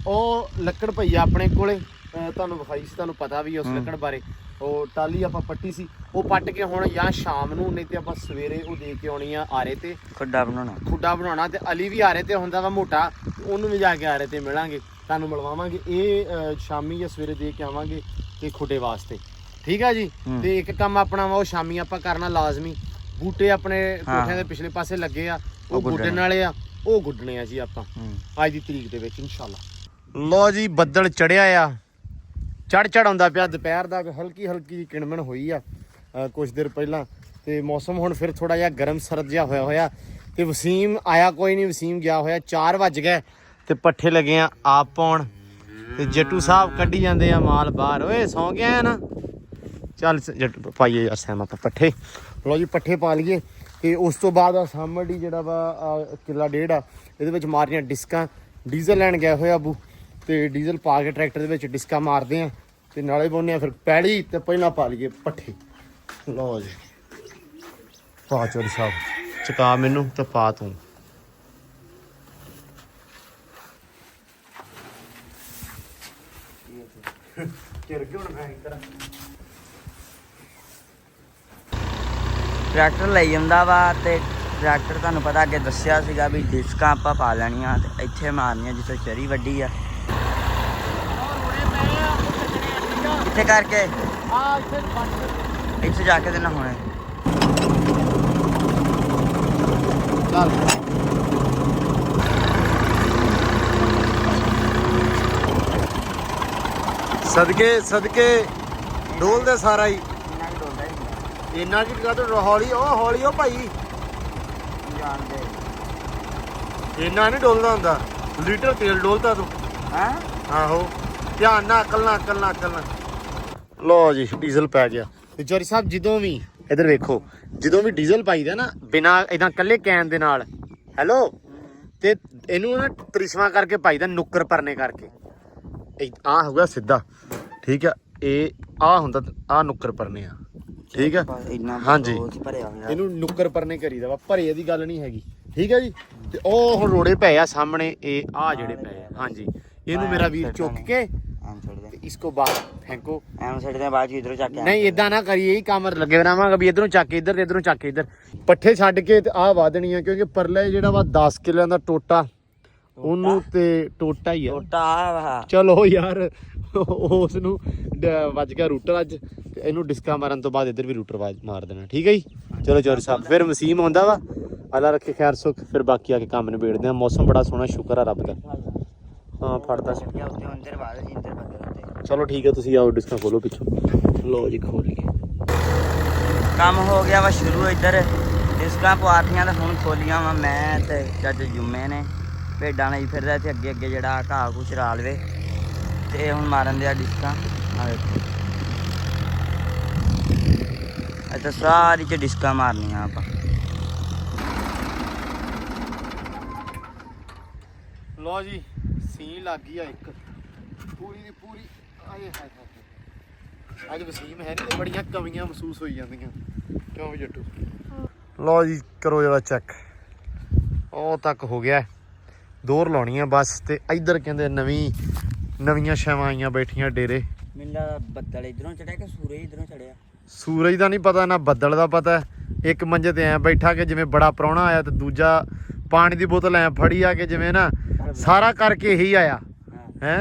ਉਹ ਲੱਕੜ ਪਈ ਆ ਆਪਣੇ ਕੋਲੇ, ਤੁਹਾਨੂੰ ਵਿਖਾਈ ਸੀ, ਤੁਹਾਨੂੰ ਪਤਾ ਵੀ ਉਸ ਲੱਕੜ ਬਾਰੇ। ਉਹ ਟਾਲੀ ਆਪਾਂ ਪੱਟੀ ਸੀ, ਉਹ ਪੱਟ ਕੇ ਹੁਣ ਜਾਂ ਸ਼ਾਮ ਨੂੰ, ਨਹੀਂ ਤੇ ਆਪਾਂ ਸਵੇਰੇ ਉਹ ਦੇ ਕੇ ਆਉਣੀ ਆ ਆਰੇ ਤੇ ਖੁੱਡਾ ਬਣਾਉਣਾ। ਤੇ ਅਲੀ ਵੀ ਆਰੇ ਤੇ ਹੁੰਦਾ ਵਾ ਮੋਟਾ, ਉਹਨੂੰ ਵੀ ਜਾ ਕੇ ਆਰੇ ਤੇ ਮਿਲਾਂਗੇ, ਤੁਹਾਨੂੰ ਮਿਲਵਾਵਾਂਗੇ। ਇਹ ਸ਼ਾਮੀ ਜਾਂ ਸਵੇਰੇ ਦੇ ਕੇ ਆਵਾਂਗੇ ਤੇ ਖੁੱਡੇ ਵਾਸਤੇ, ਠੀਕ ਆ ਜੀ। ਤੇ ਇੱਕ ਕੰਮ ਆਪਣਾ ਵਾ ਉਹ ਸ਼ਾਮੀ ਆਪਾਂ ਕਰਨਾ ਲਾਜ਼ਮੀ। ਬੂਟੇ ਆਪਣੇ ਕੋਠਿਆਂ ਦੇ ਪਿਛਲੇ ਪਾਸੇ ਲੱਗੇ ਆ, ਉਹ ਗੁੱਡਣ ਵਾਲੇ ਆ, ਉਹ ਗੁੱਡਣੇ ਆ ਜੀ ਆਪਾਂ ਅੱਜ ਦੀ ਤਰੀਕ ਦੇ ਵਿੱਚ ਇਨਸ਼ਾਅੱਲਾ। ਲੋ ਜੀ, ਬੱਦਲ ਚੜਿਆ ਆ, ਚੜ ਆਉਂਦਾ ਪਿਆ ਦੁਪਹਿਰ ਦਾ, ਹਲਕੀ ਹਲਕੀ ਕਿਣਮਣ ਹੋਈ ਆ ਕੁਝ ਦੇਰ ਪਹਿਲਾਂ। ਤੇ ਮੌਸਮ ਹੁਣ ਫਿਰ ਥੋੜਾ ਜਿਹਾ ਗਰਮ ਸਰਦ ਜਿਹਾ ਹੋਇਆ। ਤੇ ਵਸੀਮ ਆਇਆ ਕੋਈ ਨਹੀਂ, ਵਸੀਮ ਗਿਆ ਹੋਇਆ। 4 ਵੱਜ ਗਏ ਤੇ ਪੱਠੇ ਲੱਗੇ ਆ ਆਪ ਪਾਉਣ। ਤੇ ਜੱਟੂ ਸਾਹਿਬ ਕੱਢੀ ਜਾਂਦੇ ਆ ਮਾਲ ਬਾਹਰ। ਓਏ ਸੌਂ ਗਿਆ ਨਾ, ਚੱਲ ਜੱਟੂ ਪਾਈਏ ਯਾਰ ਸੈਮ ਆਪਾਂ ਪੱਠੇ। ਲੋ ਜੀ, ਪੱਠੇ ਪਾ ਲਈਏ। ਤੇ ਉਸ ਤੋਂ ਬਾਅਦ ਆ ਸਾਹਮਣੇ ਜਿਹੜਾ ਵਾ ਕਿੱਲਾ ਡੇਢ ਆ, ਇਹਦੇ ਵਿੱਚ ਮਾਰੀਆਂ ਡਿਸਕਾਂ। ਡੀਜ਼ਲ ਲੈਣ ਗਏ ਹੋਏ ਆਬੂ, ਤੇ ਡੀਜ਼ਲ ਪਾ ਕੇ ਟਰੈਕਟਰ ਦੇ ਵਿੱਚ ਡਿਸਕਾਂ ਮਾਰਦੇ ਆ ਤੇ ਨਾਲੇ ਪਾਉਂਦੇ ਆ ਫਿਰ ਪੈਲੀ। ਤੇ ਪਹਿਲਾਂ ਪਾ ਲਈਏ ਪੱਠੇ। ਲਓ ਜੀ, ਪਾ ਚੋਰੀ ਸਾਹਿਬ ਚਕਾ ਮੈਨੂੰ ਤੇ ਪਾ ਤੂੰ। ਟਰੈਕਟਰ ਲਈ ਜਾਂਦਾ ਵਾ ਤੇ ਟਰੈਕਟਰ ਤੁਹਾਨੂੰ ਪਤਾ ਅੱਗੇ ਦੱਸਿਆ ਸੀਗਾ ਵੀ ਡਿਸਕਾਂ ਆਪਾਂ ਪਾ ਲੈਣੀਆਂ ਤੇ ਇੱਥੇ ਮਾਰਨੀਆਂ ਜਿੱਥੇ ਚਰੀ ਵੱਡੀ ਆ। ਇੱਥੇ ਕਰਕੇ ਇੱਥੇ ਜਾ ਕੇ ਤੇ ਨਾ ਹੋਣੇ। ਚੱਲ ਸਦਕੇ ਡੋਲਦੇ ਸਾਰਾ ਹੀ ਇੰਨਾ ਕੀ ਕਹਦਾ ਹੌਲੀ ਉਹ ਭਾਈ, ਇੰਨਾ ਨਹੀਂ ਡੋਲਦਾ ਹੁੰਦਾ। ਲੀਟਰ ਤੇਲ ਡੋਲਦਾ ਤੂੰ। ਹਾਂ ਆਹੋ, ਧਿਆਨ ਨਾਲ, ਅਕਲ ਨਾਲ। ਲੋ ਜੀ, ਡੀਜ਼ਲ ਪੈ ਗਿਆ। ਤੇ ਚੋਰੀ ਸਾਹਿਬ ਜਦੋਂ ਵੀ ਇਧਰ ਵੇਖੋ, ਜਦੋਂ ਵੀ ਡੀਜ਼ਲ ਪਾਈਦਾ ਨਾ ਬਿਨਾ ਇਦਾਂ ਕੱਲੇ ਕੈਨ ਦੇ ਨਾਲ, ਹੈਲੋ, ਤੇ ਇਹਨੂੰ ਨਾ ਤ੍ਰਿਸ਼ਵਾ ਕਰਕੇ ਪਾਈਦਾ, ਨੁੱਕਰ ਪਰਨੇ ਕਰਕੇ। ਆ ਹੋਊਗਾ ਸਿੱਧਾ, ਠੀਕ ਆ। ਇਹ ਆ ਹੁੰਦਾ, ਆ ਨੁੱਕਰ ਪਰਨੇ ਆ, ਠੀਕ ਆ। ਹਾਂਜੀ, ਇਹਨੂੰ ਨੁੱਕਰ ਪਰਨੇ ਕਰੀਦਾ ਵਾ, ਭਰੇ ਦੀ ਗੱਲ ਨਹੀਂ ਹੈਗੀ, ਠੀਕ ਆ ਜੀ। ਤੇ ਉਹ ਹੁਣ ਰੋੜੇ ਪਏ ਆ ਸਾਹਮਣੇ, ਇਹ ਆ ਜਿਹੜੇ ਪਏ ਆ। ਹਾਂਜੀ, ਇਹਨੂੰ ਮੇਰਾ ਵੀਰ ਚੁੱਕ ਕੇ इसको बाहर फेंको। इधरों चक नहीं इदा ना करिए, यही काम लगे रहांगा भी इधरों चक के इधर, इधरों चक के इधर। पट्ठे छड्ड के ते आ वाधनी है, क्योंकि परले जेड़ा वा 10 किलो दा टोटा, ओनू ते टोटा ही है। चलो यार, उस नू वज गया रूटर अज, ते इनू डिस्का मारन तो बाद इधर भी रूटर मार देना, ठीक है जी। चलो चौरी साहब, फिर वसीम आंदा वा, अल्लाह रखे खैर सुख, फिर बाकी आके काम निबेड़दे आ। मौसम बड़ा सोहना, शुक्र है रब दा। हाँ फड़दा चलो ठीक है, तुसी आओ डिस्का खोलो पिछों। लो जी, खोल लिए। काम हो गया वा शुरू। इधर डिस्का पवातियां ते हुण खोलियां वा मैं ते जज जुम्मे ने। भेडां नहीं फिरदा इत्थे अगे अगे जेड़ा घाह घूह चरा लवे ते हुण मारन दिया डिस्का। आ देखो, इत्थे सारी च डिस्का मारनियां आपां। लो जी, सीन लग गई एक पूरी दी पूरी। आए हाय हाय, अज वसीम है नहीं, बड़ियां कमियां महसूस होई जांदियां, क्यों भी जट्टू। लो जी, करो जरा चेक, ओ तक हो गया। दोर लाउणी है बस। ते इधर कहंदे नवीं छावां आईयां बैठियां डेरे। मिला बदल इधरों चढ़िया कि सूरज इधरों चढ़िया? सूरज का नहीं पता, ना बदल का पता। एक मंजे ते ऐ बैठा कि जिवें बड़ा प्राहुणा आया, ते दूजा पानी की बोतल ऐ फड़ी आ के जिवें ना सारा करके ही आया है।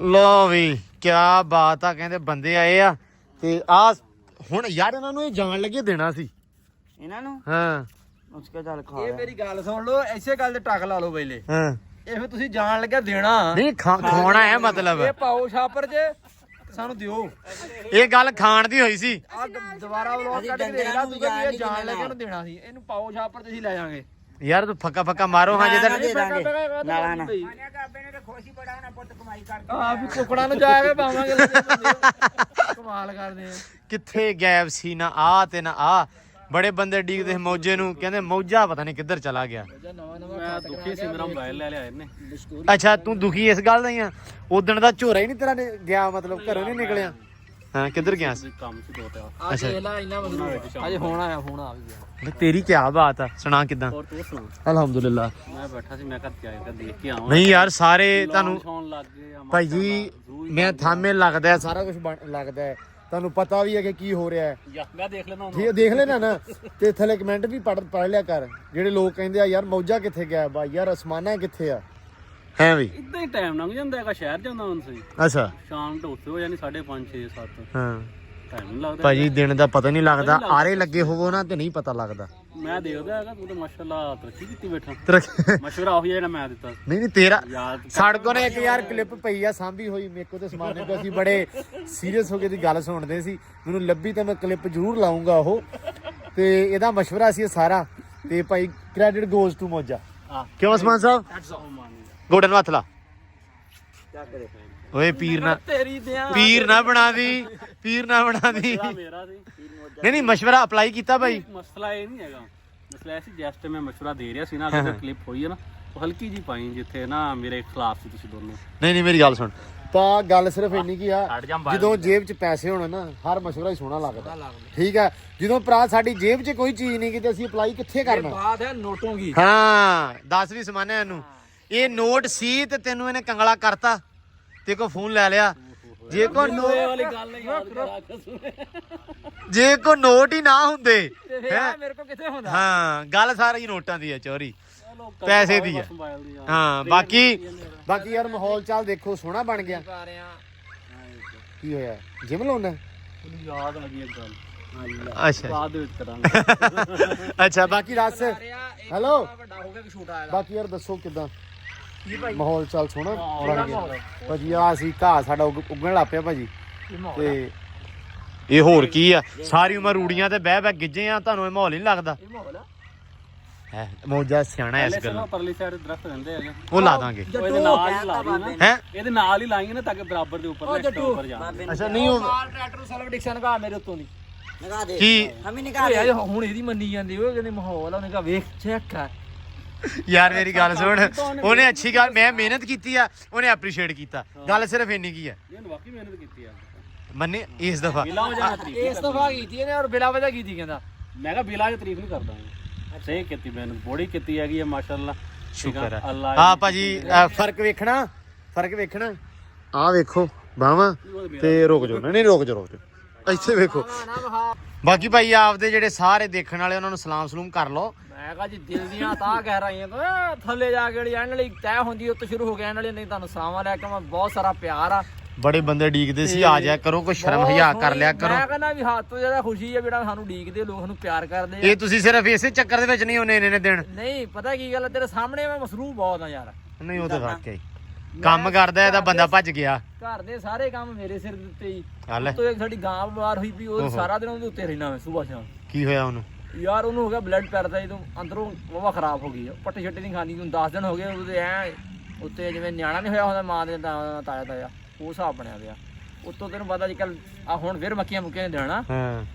लो भी ਕਿਆ ਬਾਤ ਆ, ਕਹਿੰਦੇ ਬੰਦੇ ਆਏ ਆ ਤੇ ਆ ਹੁਣ ਯਾਰ ਇਹਨਾਂ ਨੂੰ ਇਹ ਜਾਣ ਲੱਗੇ ਦੇਣਾ ਸੀ ਇਹਨਾਂ ਨੂੰ ਹਾਂ ਉਸਕੇ ਚੱਲ ਖਾ ਇਹ ਮੇਰੀ ਗੱਲ ਸੁਣ ਲਓ, ਐਸੇ ਗੱਲ ਤੇ ਟੱਕ ਲਾ ਲਓ ਪਹਿਲੇ। ਹਾਂ ਇਹ ਫਿਰ ਤੁਸੀਂ ਜਾਣ ਲੱਗਿਆ ਦੇਣਾ ਨਹੀਂ ਖਾਣਾ ਹੈ ਮਤਲਬ ਇਹ ਪਾਓ ਛਾਪਰ ਜੇ ਸਾਨੂੰ ਦਿਓ। ਇਹ ਗੱਲ ਖਾਣ ਦੀ ਹੋਈ ਸੀ ਆ ਦੁਬਾਰਾ ਵਲੌਗ ਕੱਢ ਕੇ ਦੇਖ ਲਾ ਤੂੰ, ਕਿ ਇਹ ਜਾਣ ਲੱਗਿਆ ਨੂੰ ਦੇਣਾ ਸੀ। ਇਹਨੂੰ ਪਾਓ ਛਾਪਰ ਤੇ ਅਸੀਂ ਲੈ ਜਾਾਂਗੇ। ਯਾਰ ਤੂੰ ਫੱਕਾ ਮਾਰੋ ਹਾਂ ਜਿੱਧਰ ਨਾਲਾ ਨਾ ਆ ਵੀ ਕੁਕੜਾਂ ਨੂੰ ਜਾ ਕੇ ਪਾਵਾਂਗੇ। ਕਮਾਲ ਕਰਦੇ ਆ। ਕਿੱਥੇ ਗੈਪ ਸੀ ਨਾ ਆ ਤੇ ਨਾ ਆ। ਬੜੇ ਬੰਦੇ ਡੀਕਦੇ ਸੀ ਮੌਜੇ ਨੂੰ, ਕਹਿੰਦੇ ਮੌਜਾ ਪਤਾ ਨਹੀਂ ਕਿੱਧਰ ਚਲਾ ਗਿਆ। ਮੈਂ ਦੁਖੀ ਸੀ, ਮੇਰਾ ਮੋਬਾਈਲ ਲੈ ਲਿਆ ਇਹਨੇ। ਅੱਛਾ ਤੂੰ ਦੁਖੀ ਇਸ ਗੱਲ ਦਾ ਹੀ ਆ? ਉਦਣ ਦਾ ਝੋਰਾ ਹੀ ਨਹੀਂ ਤੇਰਾ ਨੇ ਗਿਆ, ਮਤਲਬ ਘਰੋਂ ਨਹੀਂ ਨਿਕਲਿਆ। ਹਾਂ ਕਿੱਧਰ ਗਿਆ ਸੀ? ਕੰਮ ਸੀ ਦੋ ਤਿਆਰ। ਅੱਛਾ ਇੰਨਾ ਮਤਲਬ ਅਜੇ ਹੁਣ ਆਇਆ, ਹੁਣ ਆ ਵੀ ਗਿਆ। ਤੇਰੀ ਕੀ ਬਾਤ ਆ, ਸੁਣਾ ਕਿਦਾਂ? ਹੋਰ ਤੂੰ ਸੁਣ। ਅਲਹਮਦੁਲਿਲਾ। ਮੈਂ ਬੈਠਾ ਸੀ, ਮੈਂ ਘਰ ਤੇ ਆਇਆ ਦੇਖ ਕੇ ਆਵਾਂ। ਨਹੀਂ ਯਾਰ ਸਾਰੇ ਤੁਹਾਨੂੰ ਸੌਣ ਲੱਗ ਗਏ ਆ ਭਾਈ ਜੀ, ਮੈਂ ਥਾਮੇ ਲੱਗਦਾ ਹੈ, ਸਾਰਾ ਕੁਝ ਲੱਗਦਾ ਹੈ, ਤੁਹਾਨੂੰ ਪਤਾ ਵੀ ਹੈ ਕਿ ਕੀ ਹੋ ਰਿਹਾ ਹੈ। ਮੈਂ ਦੇਖ ਲੈਣਾ ਠੀਕ ਹੈ, ਦੇਖ ਲੈਣਾ ਨਾ। ਤੇ ਥੱਲੇ ਕਮੈਂਟ ਵੀ ਪੜ੍ਹ ਲਿਆ ਕਰ, ਜਿਹੜੇ ਲੋਕ ਕਹਿੰਦੇ ਆ ਯਾਰ ਮੌਜਾ ਕਿੱਥੇ ਗਿਆ ਬਾ, ਯਾਰ ਅਸਮਾਨਾ ਕਿੱਥੇ ਆ ਹੈ ਵੀ। ਇਦਾਂ ਹੀ ਟਾਈਮ ਲੰਘ ਜਾਂਦਾ ਹੈਗਾ, ਸ਼ਹਿਰ ਜਾਂਦਾ ਹੁਣ ਸਹੀ। ਅੱਛਾ ਸ਼ਾਮ ਤੋਂ ਉੱਥੇ ਹੋ ਜਾਣੀ 5:30 6 7 ਹਾਂ ਟਾਈਮ ਨਹੀਂ ਲੱਗਦਾ ਭਾਜੀ, ਦਿਨ ਦਾ ਪਤਾ ਨਹੀਂ ਲੱਗਦਾ, ਆਰੇ ਲੱਗੇ ਹੋਵੋ ਨਾ ਤੇ ਨਹੀਂ ਪਤਾ ਲੱਗਦਾ। ਮੈਂ ਦੇਖਦਾ ਹੈਗਾ, ਤੂੰ ਤਾਂ ਮਾਸ਼ਾਅੱਲਾ ਤਰੱਕੀ ਕੀਤੀ ਬੈਠਾ। ਨਹੀਂ ਮਸ਼ਵਰਾ ਉਹੀ ਜਿਹੜਾ ਮੈਂ ਦਿੱਤਾ ਨਹੀਂ ਤੇਰਾ ਯਾਦ। ਸਾਡੇ ਕੋਲ ਇੱਕ ਯਾਰ ਕਲਿੱਪ ਪਈ ਆ ਸਾਂਭੀ ਹੋਈ, ਮੇਰੇ ਕੋਲ ਤੇ ਸਮਾਨੇ ਪਏ, ਅਸੀਂ ਬੜੇ ਸੀਰੀਅਸ ਹੋ ਕੇ ਦੀ ਗੱਲ ਸੁਣਦੇ ਸੀ, ਮੈਨੂੰ ਲੱਭੀ ਤਾਂ ਮੈਂ ਕਲਿੱਪ ਜ਼ਰੂਰ ਲਾਉਂਗਾ ਉਹ। ਤੇ ਇਹਦਾ ਮਸ਼ਵਰਾ ਸੀ ਇਹ ਸਾਰਾ, ਤੇ ਭਾਈ ਕ੍ਰੈਡਿਟ ਗੋਜ਼ ਟੂ ਮੌਜਾ। ਕਿਉਂ ਉਸਮਾਨ ਸਾਹਿਬ? ਗੋਡਨ ਨੂੰ ਹੱਥ ਲਾ। ਓਏ ਪੀਰ ਨਾ ਬਣਾ ਦੀ, ਪੀਰ ਨਾ ਬਣਾ ਦੀ। ਮੇਰਾ ਸੀ ਨਹੀਂ ਮਸ਼ਵਰਾ ਅਪਲਾਈ ਕੀਤਾ ਭਾਈ। ਮਸਲਾ ਇਹ ਨਹੀਂ ਹੈਗਾ, ਮਸਲਾ ਇਹ ਸੀ ਜਸਟ ਮੈਂ ਮਸ਼ਵਰਾ ਦੇ ਰਿਹਾ ਸੀ ਨਾ, ਅਗਰ ਕਲਿੱਪ ਹੋਈ ਹੈ ਨਾ ਉਹ ਹਲਕੀ ਜੀ ਪਾਈ ਜਿੱਥੇ ਨਾ ਮੇਰੇ ਖਿਲਾਫ ਸੀ ਤੁਸੀਂ ਦੋਨੋਂ। ਨਹੀਂ ਮੇਰੀ ਗੱਲ ਸੁਣ, ਤਾਂ ਗੱਲ ਸਿਰਫ ਇੰਨੀ ਕੀ ਆ, ਜਦੋਂ ਜੇਬ 'ਚ ਪੈਸੇ ਹੋਣ ਨਾ ਹਰ ਮਸ਼ਵਰਾ ਹੀ ਸੋਹਣਾ ਲੱਗਦਾ। ਠੀਕ ਆ, ਜਦੋਂ ਭਰਾ ਸਾਡੀ ਜੇਬ 'ਚ ਕੋਈ ਚੀਜ਼ ਨਹੀਂ ਕਿ ਅਸੀਂ ਅਪਲਾਈ ਕਿੱਥੇ ਕਰਨਾ? ਬਾਤ ਹੈ ਨੋਟੋਂ ਦੀ। ਹਾਂ 10 ਵੀ ਸਮਾਨਿਆ ਇਹਨੂੰ, ਇਹ ਨੋਟ ਸੀ ਤੇ ਤੈਨੂੰ ਇਹਨੇ ਕੰਗਲਾ ਕਰਤਾ, ਤੇ ਕੋ ਫੋਨ ਲੈ ਲਿਆ। ਜੇ ਕੋ ਜੇ ਕੋ ਨੋਟ ਹੀ ਨਾ ਹੁੰਦੇ ਮੇਰੇ ਕੋ ਕਿੱਥੇ ਹੁੰਦਾ? ਹਾਂ ਗੱਲ ਸਾਰੀ ਨੋਟਾਂ ਦੀ ਹੈ, ਚੋਰੀ ਪੈਸੇ ਦੀ ਹੈ। ਹਾਂ ਬਾਕੀ ਯਾਰ ਮਾਹੌਲ ਚਾਲ ਦੇਖੋ ਸੋਹਣਾ ਬਣ ਗਿਆ। ਕੀ ਹੋਇਆ, ਜਿਮ ਲਾਉਣਾ? ਯਾਦ ਆ ਗਈ ਇੱਕ ਗੱਲ, ਅੱਛਾ ਬਾਅਦ ਦੇ ਵਿੱਚ ਕਰਾਂਗੇ। ਅੱਛਾ ਬਾਕੀ ਦੱਸ। ਹੈਲੋ ਵੱਡਾ ਹੋ ਗਿਆ ਕਿ ਛੋਟਾ ਆਇਆ? ਬਾਕੀ ਯਾਰ ਦੱਸੋ ਕਿਦਾਂ ਮਾਹੌਲ ਚਾਲ ਸੋਹਣਾ ਬਣ ਗਿਆ ਭਾਜੀ? ਆ ਸੀ ਘਾਹ ਸਾਡਾ ਉੱਗਣ ਲੱਗ ਪਿਆ ਭਾਜੀ, ਤੇ ਇਹ ਹੋਰ ਕੀ ਆ, ਸਾਰੀ ਉਮਰ ਰੂੜੀਆਂ ਤੇ ਬਹਿ ਗਿੱਜੇ ਆ, ਤੁਹਾਨੂੰ ਇਹ ਮਾਹੌਲ ਨਹੀਂ ਲੱਗਦਾ? ਹੈ ਮੌਜਾ ਸਿਆਣਾ ਇਸ ਗੱਲ। ਪਰਲੀ ਸਾਈਡ ਦਰਖਤ ਰਹਿੰਦੇ ਹੈਗੇ, ਉਹ ਲਾ ਦਾਂਗੇ। ਇਹਦੇ ਨਾਲ ਹੀ ਲਾ ਲਈ ਹੈ, ਇਹਦੇ ਨਾਲ ਹੀ ਲਾਈਏ ਨਾ ਤਾਂ ਕਿ ਬਰਾਬਰ ਦੇ ਉੱਪਰ ਉੱਪਰ ਜਾਣ। ਅੱਛਾ ਨਹੀਂ ਉਹ ਟਰੈਕਟਰ ਸੈਲਫ ਡਿਕਸ਼ਨ ਕਾ ਮੇਰੇ ਉੱਤੋਂ ਦੀ ਲਗਾ ਦੇ ਕੀ ਹਮੀ ਨਿਕਾਲ ਹੁਣ ਇਹਦੀ ਮੰਨੀ ਜਾਂਦੀ ਉਹ ਕਹਿੰਦੇ ਮਾਹੌਲ ਆ, ਉਹਨੇ ਕਹਾ ਵੇਖ ਚੈੱਕ ਕਰ। ਯਾਰ ਮੇਰੀ ਗੱਲ ਸੁਣ, ਉਹਨੇ ਅੱਛੀ ਗੱਲ, ਮੈਂ ਮਿਹਨਤ ਕੀਤੀ ਆ, ਉਹਨੇ ਐਪਰੀਸ਼ੀਏਟ ਕੀਤਾ, ਗੱਲ ਸਿਰਫ ਇੰਨੀ ਕੀ ਆ। ਇਹਨੇ ਵਾਕਈ ਮਿਹਨਤ ਕੀਤੀ ਆ ਮੰਨੇ ਇਸ ਦਫਾ ਇਸ ਦਫਾ ਕੀਤੀ ਇਹਨੇ, ਔਰ ਬਿਲਾ ਵਜ੍ਹਾ ਕੀਤੀ ਕਹਿੰਦਾ। ਮੈਂ ਕਿਹਾ ਬਿਲਾ ਦੀ ਤਾਰੀਫ ਨਹੀਂ ਕਰਦਾ, ਸਹੀ ਕੀਤੀ ਮੈਨੂੰ, ਬੋੜੀ ਕੀਤੀ ਹੈਗੀ ਆ ਮਾਸ਼ਾਅੱਲਾ, ਸ਼ੁਕਰ ਹੈ। ਅੱਲਾ। ਆ ਭਾਜੀ ਫਰਕ ਵੇਖਣਾ ਆ ਵੇਖੋ ਬਾਹਾਂ ਤੇ ਰੁਕ ਜਾਓ, ਨਹੀਂ ਰੁਕ ਜਾਓ ਇੱਥੇ ਵੇਖੋ। ਬਾਕੀ ਭਾਈ ਆਪਦੇ ਜਿਹੜੇ ਸਾਰੇ ਦੇਖਣ ਵਾਲੇ ਉਹਨਾਂ ਨੂੰ ਸਲਾਮ ਸਲੂਮ ਕਰ ਲਓ। ਮੈਂ ਕਹਾ ਜੀ ਦਿਲ ਦੀਆਂ ਤਾਂ ਕਹਿ ਰਹੀਆਂ ਤਾਂ ਥੱਲੇ ਜਾ ਕੇ ਐਨ ਵਾਲੀ ਤੈਅ ਹੁੰਦੀ ਉੱਥੇ ਸ਼ੁਰੂ ਹੋ ਗਿਆ ਐਨ ਵਾਲੀ, ਨਹੀਂ ਤੁਹਾਨੂੰ ਸਲਾਮ ਅਲੈਕਮ, ਬਹੁਤ ਸਾਰਾ ਪਿਆਰ ਆ। ਬੜੇ ਬੰਦੇ ਡੀਕਦੇ ਸੀ, ਆ ਜਾਇਆ ਕਰੋ, ਕੋਈ ਸ਼ਰਮ ਹਿਆ ਕਰ ਲਿਆ ਕਰੋ। ਮੈਂ ਕਹਿੰਦਾ ਵੀ ਹੱਥ ਤੋਂ ਜ਼ਿਆਦਾ ਖੁਸ਼ੀ ਹੈ ਜਿਹੜਾ ਸਾਨੂੰ ਡੀਕਦੇ ਲੋਕ, ਸਾਨੂੰ ਪਿਆਰ ਕਰਦੇ ਆ। ਇਹ ਤੁਸੀਂ ਸਿਰਫ ਇਸੇ ਚੱਕਰ ਦੇ ਵਿੱਚ ਨਹੀਂ ਹੋਣੇ ਇੰਨੇ ਦਿਨ। ਨਹੀਂ ਪਤਾ ਕੀ ਗੱਲ, ਤੇਰੇ ਸਾਹਮਣੇ ਮੈਂ ਮਸਰੂਫ ਬਹੁਤ ਆ ਯਾਰ। ਨਹੀਂ ਉਹ ਤਾਂ ਵਾਕਿਆ ਕੰਮ ਕਰਦਾ, ਇਹਦਾ ਬੰਦਾ ਭੱਜ ਗਿਆ। ਘਰ ਦੇ ਸਾਰੇ ਕੰਮ ਮੇਰੇ ਸਿਰ ਦੇ ਉੱਤੇ ਹੀ। ਚੱਲ ਤੋਂ ਇੱਕ ਸਾਡੀ ਗਾਂ ਬਿਮਾਰ ਹੋਈ ਵੀ, ਉਹ ਸਾਰਾ ਦਿਨ ਉਹਦੇ ਉੱਤੇ ਰਹਿਣਾ ਮੈਂ ਸਵੇਰ ਸ਼ਾਮ। ਕੀ ਹੋਇਆ ਉਹਨੂੰ? ਯਾਰ ਉਹਨੂੰ ਹੋ ਗਿਆ ਬਲੱਡ ਪੈਰਦਾ, ਜਦੋਂ ਅੰਦਰੋਂ ਵਾਵਾ ਖਰਾਬ ਹੋ ਗਈ, ਪੱਟੇ ਛੱਟੇ ਨਹੀਂ ਖਾਂਦੀ। ਹੁਣ 10 ਦਿਨ ਹੋ ਗਏ ਉਹਦੇ ਐ ਉੱਤੇ ਜਿਵੇਂ ਨਿਆਣਾ ਨਹੀਂ ਹੋਇਆ ਹੁੰਦਾ ਮਾਂ ਦੇ ਤਾਇਆ ਉਹ ਹਿਸਾਬ ਬਣਿਆ ਪਿਆ। ਉੱਤੋਂ ਤੈਨੂੰ ਪਤਾ ਅੱਜ ਕੱਲ ਆ ਹੁਣ ਫਿਰ ਮੱਕੀਆਂ ਮੁੱਕੀਆਂ ਦੇਣਾ, ਹਾਂ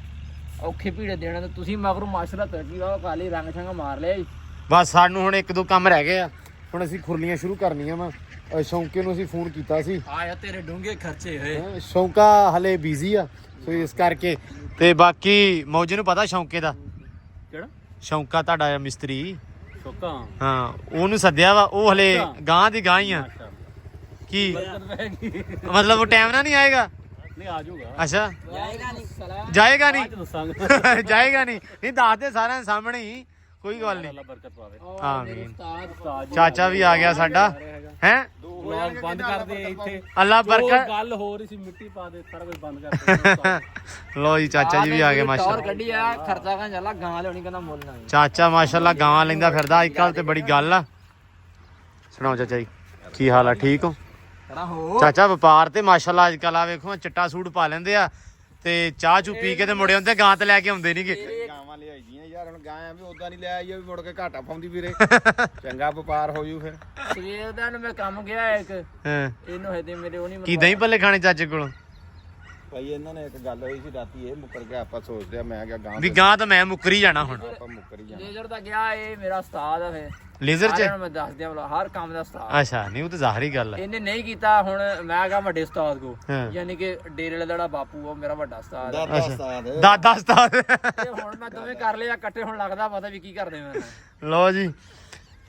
ਔਖੇ ਭੀੜੇ ਦੇਣਾ, ਤੇ ਤੁਸੀਂ ਮਗਰੋਂ ਮਾਸ਼ਾਅੱਲਾ ਤਰੱਕੀ ਵਾ ਕਾਲੀ ਰੰਗ ਛੰਗ ਮਾਰ ਲਿਆ ਜੀ। ਬਸ ਸਾਨੂੰ ਹੁਣ 1-2 ਕੰਮ ਰਹਿ ਗਏ ਆ, ਹੁਣ ਅਸੀਂ ਖੁਰਲੀਆਂ ਸ਼ੁਰੂ ਕਰਨੀਆਂ ਵਾ। ਸ਼ੌਂਕੇ ਨੂੰ ਅਸੀਂ ਫੋਨ ਕੀਤਾ ਸੀ, ਆਇਆ ਤੇਰੇ ਡੂੰਘੇ ਖਰਚੇ ਹੋਏ। ਸ਼ੌਂਕਾ ਹਲੇ ਬਿਜ਼ੀ ਆ, ਸੋ ਇਸ ਕਰਕੇ। ਤੇ ਬਾਕੀ ਮੌਜੇ ਨੂੰ ਪਤਾ ਸ਼ੌਂਕੇ ਦਾ, ਕਿਹੜਾ ਸ਼ੌਂਕਾ ਤੁਹਾਡਾ ਮਿਸਤਰੀ? ਸ਼ੌਕਾ ਹਾਂ ਉਹਨੂੰ ਸੱਦਿਆ ਵਾ, ਉਹ ਹਲੇ ਗਾਂ ਦੀ ਗਾਂ ਹੀ ਆ। ਕੀ ਮਤਲਬ ਉਹ ਟਾਈਮ ਨਾਲ ਨਹੀਂ ਆਏਗਾ? ਨਹੀਂ ਆ ਜਾਊਗਾ। ਅੱਛਾ ਜਾਏਗਾ ਨਹੀਂ ਜਾਏਗਾ ਨਹੀਂ ਦੱਸਾਂਗੇ। ਜਾਏਗਾ ਨਹੀਂ ਦੱਸ ਦੇ ਸਾਰਿਆਂ ਦੇ ਸਾਹਮਣੇ ਹੀ, ਕੋਈ ਗੱਲ ਨਹੀਂ ਅੱਲਾ ਬਰਕਤ ਪਾਵੇ ਆਮੀਨ ਉਸਤਾਦ ਚਾਚਾ ਵੀ ਆ ਗਿਆ ਸਾਡਾ ਹੈ ਵਲੌਗ ਬੰਦ ਕਰਦੇ ਇੱਥੇ ਅੱਲਾ ਬਰਕਤ ਗੱਲ ਹੋ ਰਹੀ ਸੀ ਮਿੱਟੀ ਪਾ ਦੇ ਸਾਰਾ ਕੁਝ ਬੰਦ ਕਰਦੇ ਲੋ ਜੀ ਚਾਚਾ ਜੀ ਵੀ ਆ ਗਏ ਟੌਰ ਮਾਸ਼ਾਅੱਲਾ ਕੱਢੀ ਆ ਖਰਚਾ ਕਰਨ ਚੱਲਾ ਗਾਂ ਲਿਆਉਣੀ ਕਹਿੰਦਾ ਮੁੱਲ ਨਾ ਚਾਚਾ ਮਾਸ਼ਾਅੱਲਾ ਗਾਵਾਂ ਲੈਂਦਾ ਫਿਰਦਾ ਅੱਜ ਕੱਲ ਤੇ ਬੜੀ ਗੱਲ ਆ ਸੁਣਾਓ ਚਾਚਾ ਜੀ ਕੀ ਹਾਲ ਆ ਠੀਕ ਹੋ ਕਰਾ ਹੋ ਚਾਚਾ ਵਪਾਰ ਤੇ ਮਾਸ਼ਾਅੱਲਾ ਅੱਜ ਕੱਲ ਆ ਵੇਖੋ ਚਿੱਟਾ ਸੂਟ ਪਾ ਲੈਂਦੇ ਆ ਤੇ ਚਾਹ ਚੂ ਪੀ ਕੇ ਤੇ ਮੁੜੇ ਹੁੰਦੇ ਗਾਂ ਤੇ ਲੈ ਕੇ ਆਉਂਦੇ ਨਹੀਂਗੇ ਗਾਵਾਂ ਲਿਆਈਆਂ ਯਾਰ ਹੁਣ ਗਾਂ ਆ ਵੀ ਉਦਾਂ ਨਹੀਂ ਲੈ ਆਈ ਵੀ ਮੁੜ ਕੇ ਘਾਟਾ ਪਾਉਂਦੀ ਵੀਰੇ ਚੰਗਾ ਵਪਾਰ ਹੋ ਜੂ ਫਿਰ ਸਵੇਰ ਦਾ ਨੂੰ ਮੈਂ ਕੰਮ ਗਿਆ ਇੱਕ ਹਾਂ ਇਹਨੂੰ ਹਜੇ ਮੇਰੇ ਉਹ ਨਹੀਂ ਕੀ ਦਹੀਂ ਭੱਲੇ ਖਾਣੇ ਚਾਚੇ ਕੋਲੋਂ ਭਾਈ ਇਹਨਾਂ ਨੇ ਇੱਕ ਗੱਲ ਹੋਈ ਸੀ ਰਾਤੀ ਇਹ ਮੁੱਕਰ ਗਿਆ ਆਪਾਂ ਸੋਚਦੇ ਆ ਮੈਂ ਕਿਹਾ ਗਾਂ ਵੀ ਗਾਂ ਤਾਂ ਮੈਂ ਮੁੱਕਰੀ ਜਾਣਾ ਹੁਣ ਆਪਾਂ ਮੁੱਕਰ ਹੀ ਜਾਣਾ ਲੇਜ਼ਰ ਦਾ ਗਿਆ ਇਹ ਮੇਰਾ ਉਸਤਾਦ ਆ ਫੇ ਲੇਜ਼ਰ ਚ ਸਾਰਿਆਂ ਨੂੰ ਮੈਂ ਦੱਸ ਦਿਆਂ ਭਲਾ ਹਰ ਕੰਮ ਦਾ ਉਸਤਾਦ ਅੱਛਾ ਨਹੀਂ ਉਹ ਤਾਂ ਜ਼ਾਹਰੀ ਗੱਲ ਹੈ ਇਹਨੇ ਨਹੀਂ ਕੀਤਾ ਹੁਣ ਮੈਂ ਕਹਾ ਵੱਡੇ ਉਸਤਾਦ ਕੋ ਹਾਂ। ਯਾਨੀ ਕਿ ਡੇਰੇ ਵਾਲਾ ਜਿਹੜਾ ਬਾਪੂ ਉਹ ਮੇਰਾ ਵੱਡਾ ਉਸਤਾਦ ਆ। ਦਾਦਾ ਉਸਤਾਦ ਦਾਦਾ ਉਸਤਾਦ ਤੇ ਹੁਣ ਮੈਂ ਦੋਵੇਂ ਕਰ ਲਿਆ ਇਕੱਠੇ ਹੁਣ ਲੱਗਦਾ ਪਤਾ ਵੀ ਕੀ ਕਰਦੇ ਮੈਂ ਲਓ ਜੀ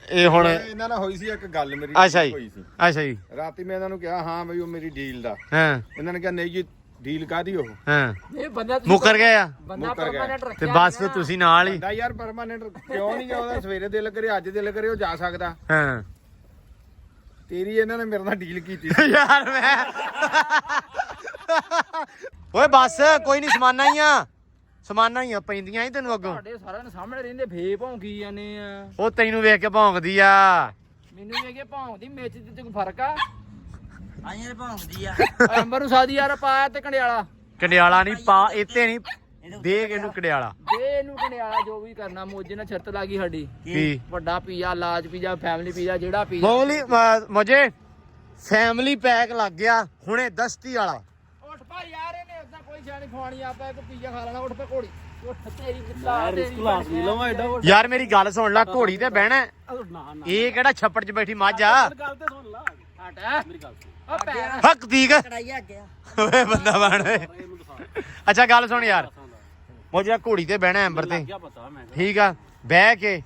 ਇਹ ਹੁਣ ਇਹਨਾਂ ਨਾਲ ਹੋਈ ਸੀ ਇੱਕ ਗੱਲ ਮੇਰੀ ਅੱਛਾ ਜੀ ਹੋਈ ਸੀ ਅੱਛਾ ਜੀ ਰਾਤੀ ਮੈਂ ਇਹਨਾਂ ਨੂੰ ਕਿਹਾ ਹਾਂ ਬਈ ਉਹ ਮੇਰੀ ਡੀਲ ਦਾ ਹਾਂ ਇਹਨਾਂ ਨੇ ਕਿਹਾ ਨਹੀਂ ਜੀ ਡੀਲ ਕਾਦੀ ਉਹ ਹਾਂ ਇਹ ਬੰਦਾ ਮੁੱਕਰ ਗਏ ਆ ਬੰਦਾ ਮੁੱਕਰ ਗਿਆ। permanent ਤੇ ਰੱਖਿਆ ਬਸ ਫਿਰ ਤੁਸੀਂ ਨਾਲ ਹੀ ਦਾ ਯਾਰ ਪਰਮਾਨੈਂਟ ਕਿਉਂ ਨਹੀਂ ਜਾਉਂਦਾ ਸਵੇਰੇ ਦਿਲ ਕਰੇ ਅੱਜ ਦਿਲ ਕਰੇ ਉਹ ਜਾ ਸਕਦਾ ਹਾਂ ਤੇਰੀ ਇਹਨਾਂ ਨੇ ਮੇਰੇ ਨਾਲ ਡੀਲ ਕੀਤੀ ਸੀ। ਯਾਰ ਮੈਂ ਓਏ ਬਸ ਕੋਈ ਨਹੀਂ ਸਮਾਨਾ ਹੀ ਆ ਪੈਂਦੀਆਂ ਹੀ ਤੈਨੂੰ ਅੱਗੋਂ ਤੁਹਾਡੇ ਸਾਰਿਆਂ ਦੇ ਸਾਹਮਣੇ ਰਹਿੰਦੇ ਫੇ ਭੌਂਕੀ ਜਾਂਦੇ ਆ ਉਹ ਤੈਨੂੰ ਵੇਖ ਕੇ ਭੌਂਕਦੀ ਆ ਮੈਨੂੰ ਵੇਖ ਕੇ ਭੌਂਕਦੀ ਮੇਚ ਤੇ ਕੋਈ ਫਰਕ ਆ ਆਈਆਂ ਨੇ ਭੌਂਕਦੀ ਆ ਅੰਬਰ ਨੂੰ ਸਾਦੀ ਯਾਰ ਪਾਇਆ ਤੇ ਕੰਡਿਆਲਾ ਕੰਡਿਆਲਾ ਨਹੀਂ ਪਾ ਇੱਥੇ ਨਹੀਂ ਦੇ ਕੇ ਇਹਨੂੰ ਕੰਡਿਆਲਾ ਦੇ ਇਹਨੂੰ ਕੰਡਿਆਲਾ ਜੋ ਵੀ ਕਰਨਾ ਮੋਜੇ ਨਾਲ ਛੱਤ ਲੱਗੀ ਸਾਡੀ ਕੀ ਵੱਡਾ ਪੀਜ਼ਾ ਲਾਜ ਪੀਜ਼ਾ ਫੈਮਿਲੀ ਪੀਜ਼ਾ ਜਿਹੜਾ ਪੀਜ਼ਾ ਮੌਲੀ ਮੁਝੇ ਫੈਮਿਲੀ ਪੈਕ ਲੱਗ ਗਿਆ ਹੁਣੇ ਦਸਤੀ ਵਾਲਾ ਉੱਠ ਪਾ ਯਾਰ ਇਹਨੇ ਉਦਾਂ ਕੋਈ ਜਾਣੀ ਖਵਾਣੀ ਆਪਾਂ ਇੱਕ ਪੀਜ਼ਾ ਖਾ ਲੈਣਾ ਉੱਠ ਪਾ ਘੋੜੀ ਉੱਠ ਤੇਰੀ ਕਿੱਲਾ ਰਿਸਕ ਲਾਸ ਨਹੀਂ ਲਵਾਂ ਐਡਾ ਯਾਰ ਮੇਰੀ ਗੱਲ ਸੁਣ ਲੈ ਘੋੜੀ ਤੇ ਬਹਿਣਾ ਹੈ। ਨਾ ਇਹ ਕਿਹੜਾ ਛੱਪੜ 'ਚ ਬੈਠੀ ਮੱਝ ਆ ਗੱਲ ਤੇ ਸੁਣ ਲਾ ਹਟ ਮੇਰੀ ਗੱਲ ਆ ਪੈਰ ਹੱਕ ਦੀਕ ਕੜਾਈ ਆ ਗਿਆ ਓਏ ਬੰਦਾ ਬਣ ਓਏ ਅੱਛਾ ਗੱਲ ਸੁਣ ਯਾਰ ਮੁਝੇ ਘੋੜੀ ਤੇ ਬਹਿਣਾ ਐਂਬਰ ਤੇ ਕੀ ਪਤਾ ਮੈਂ ਠੀਕ ਆ ਬਹਿ ਕੇ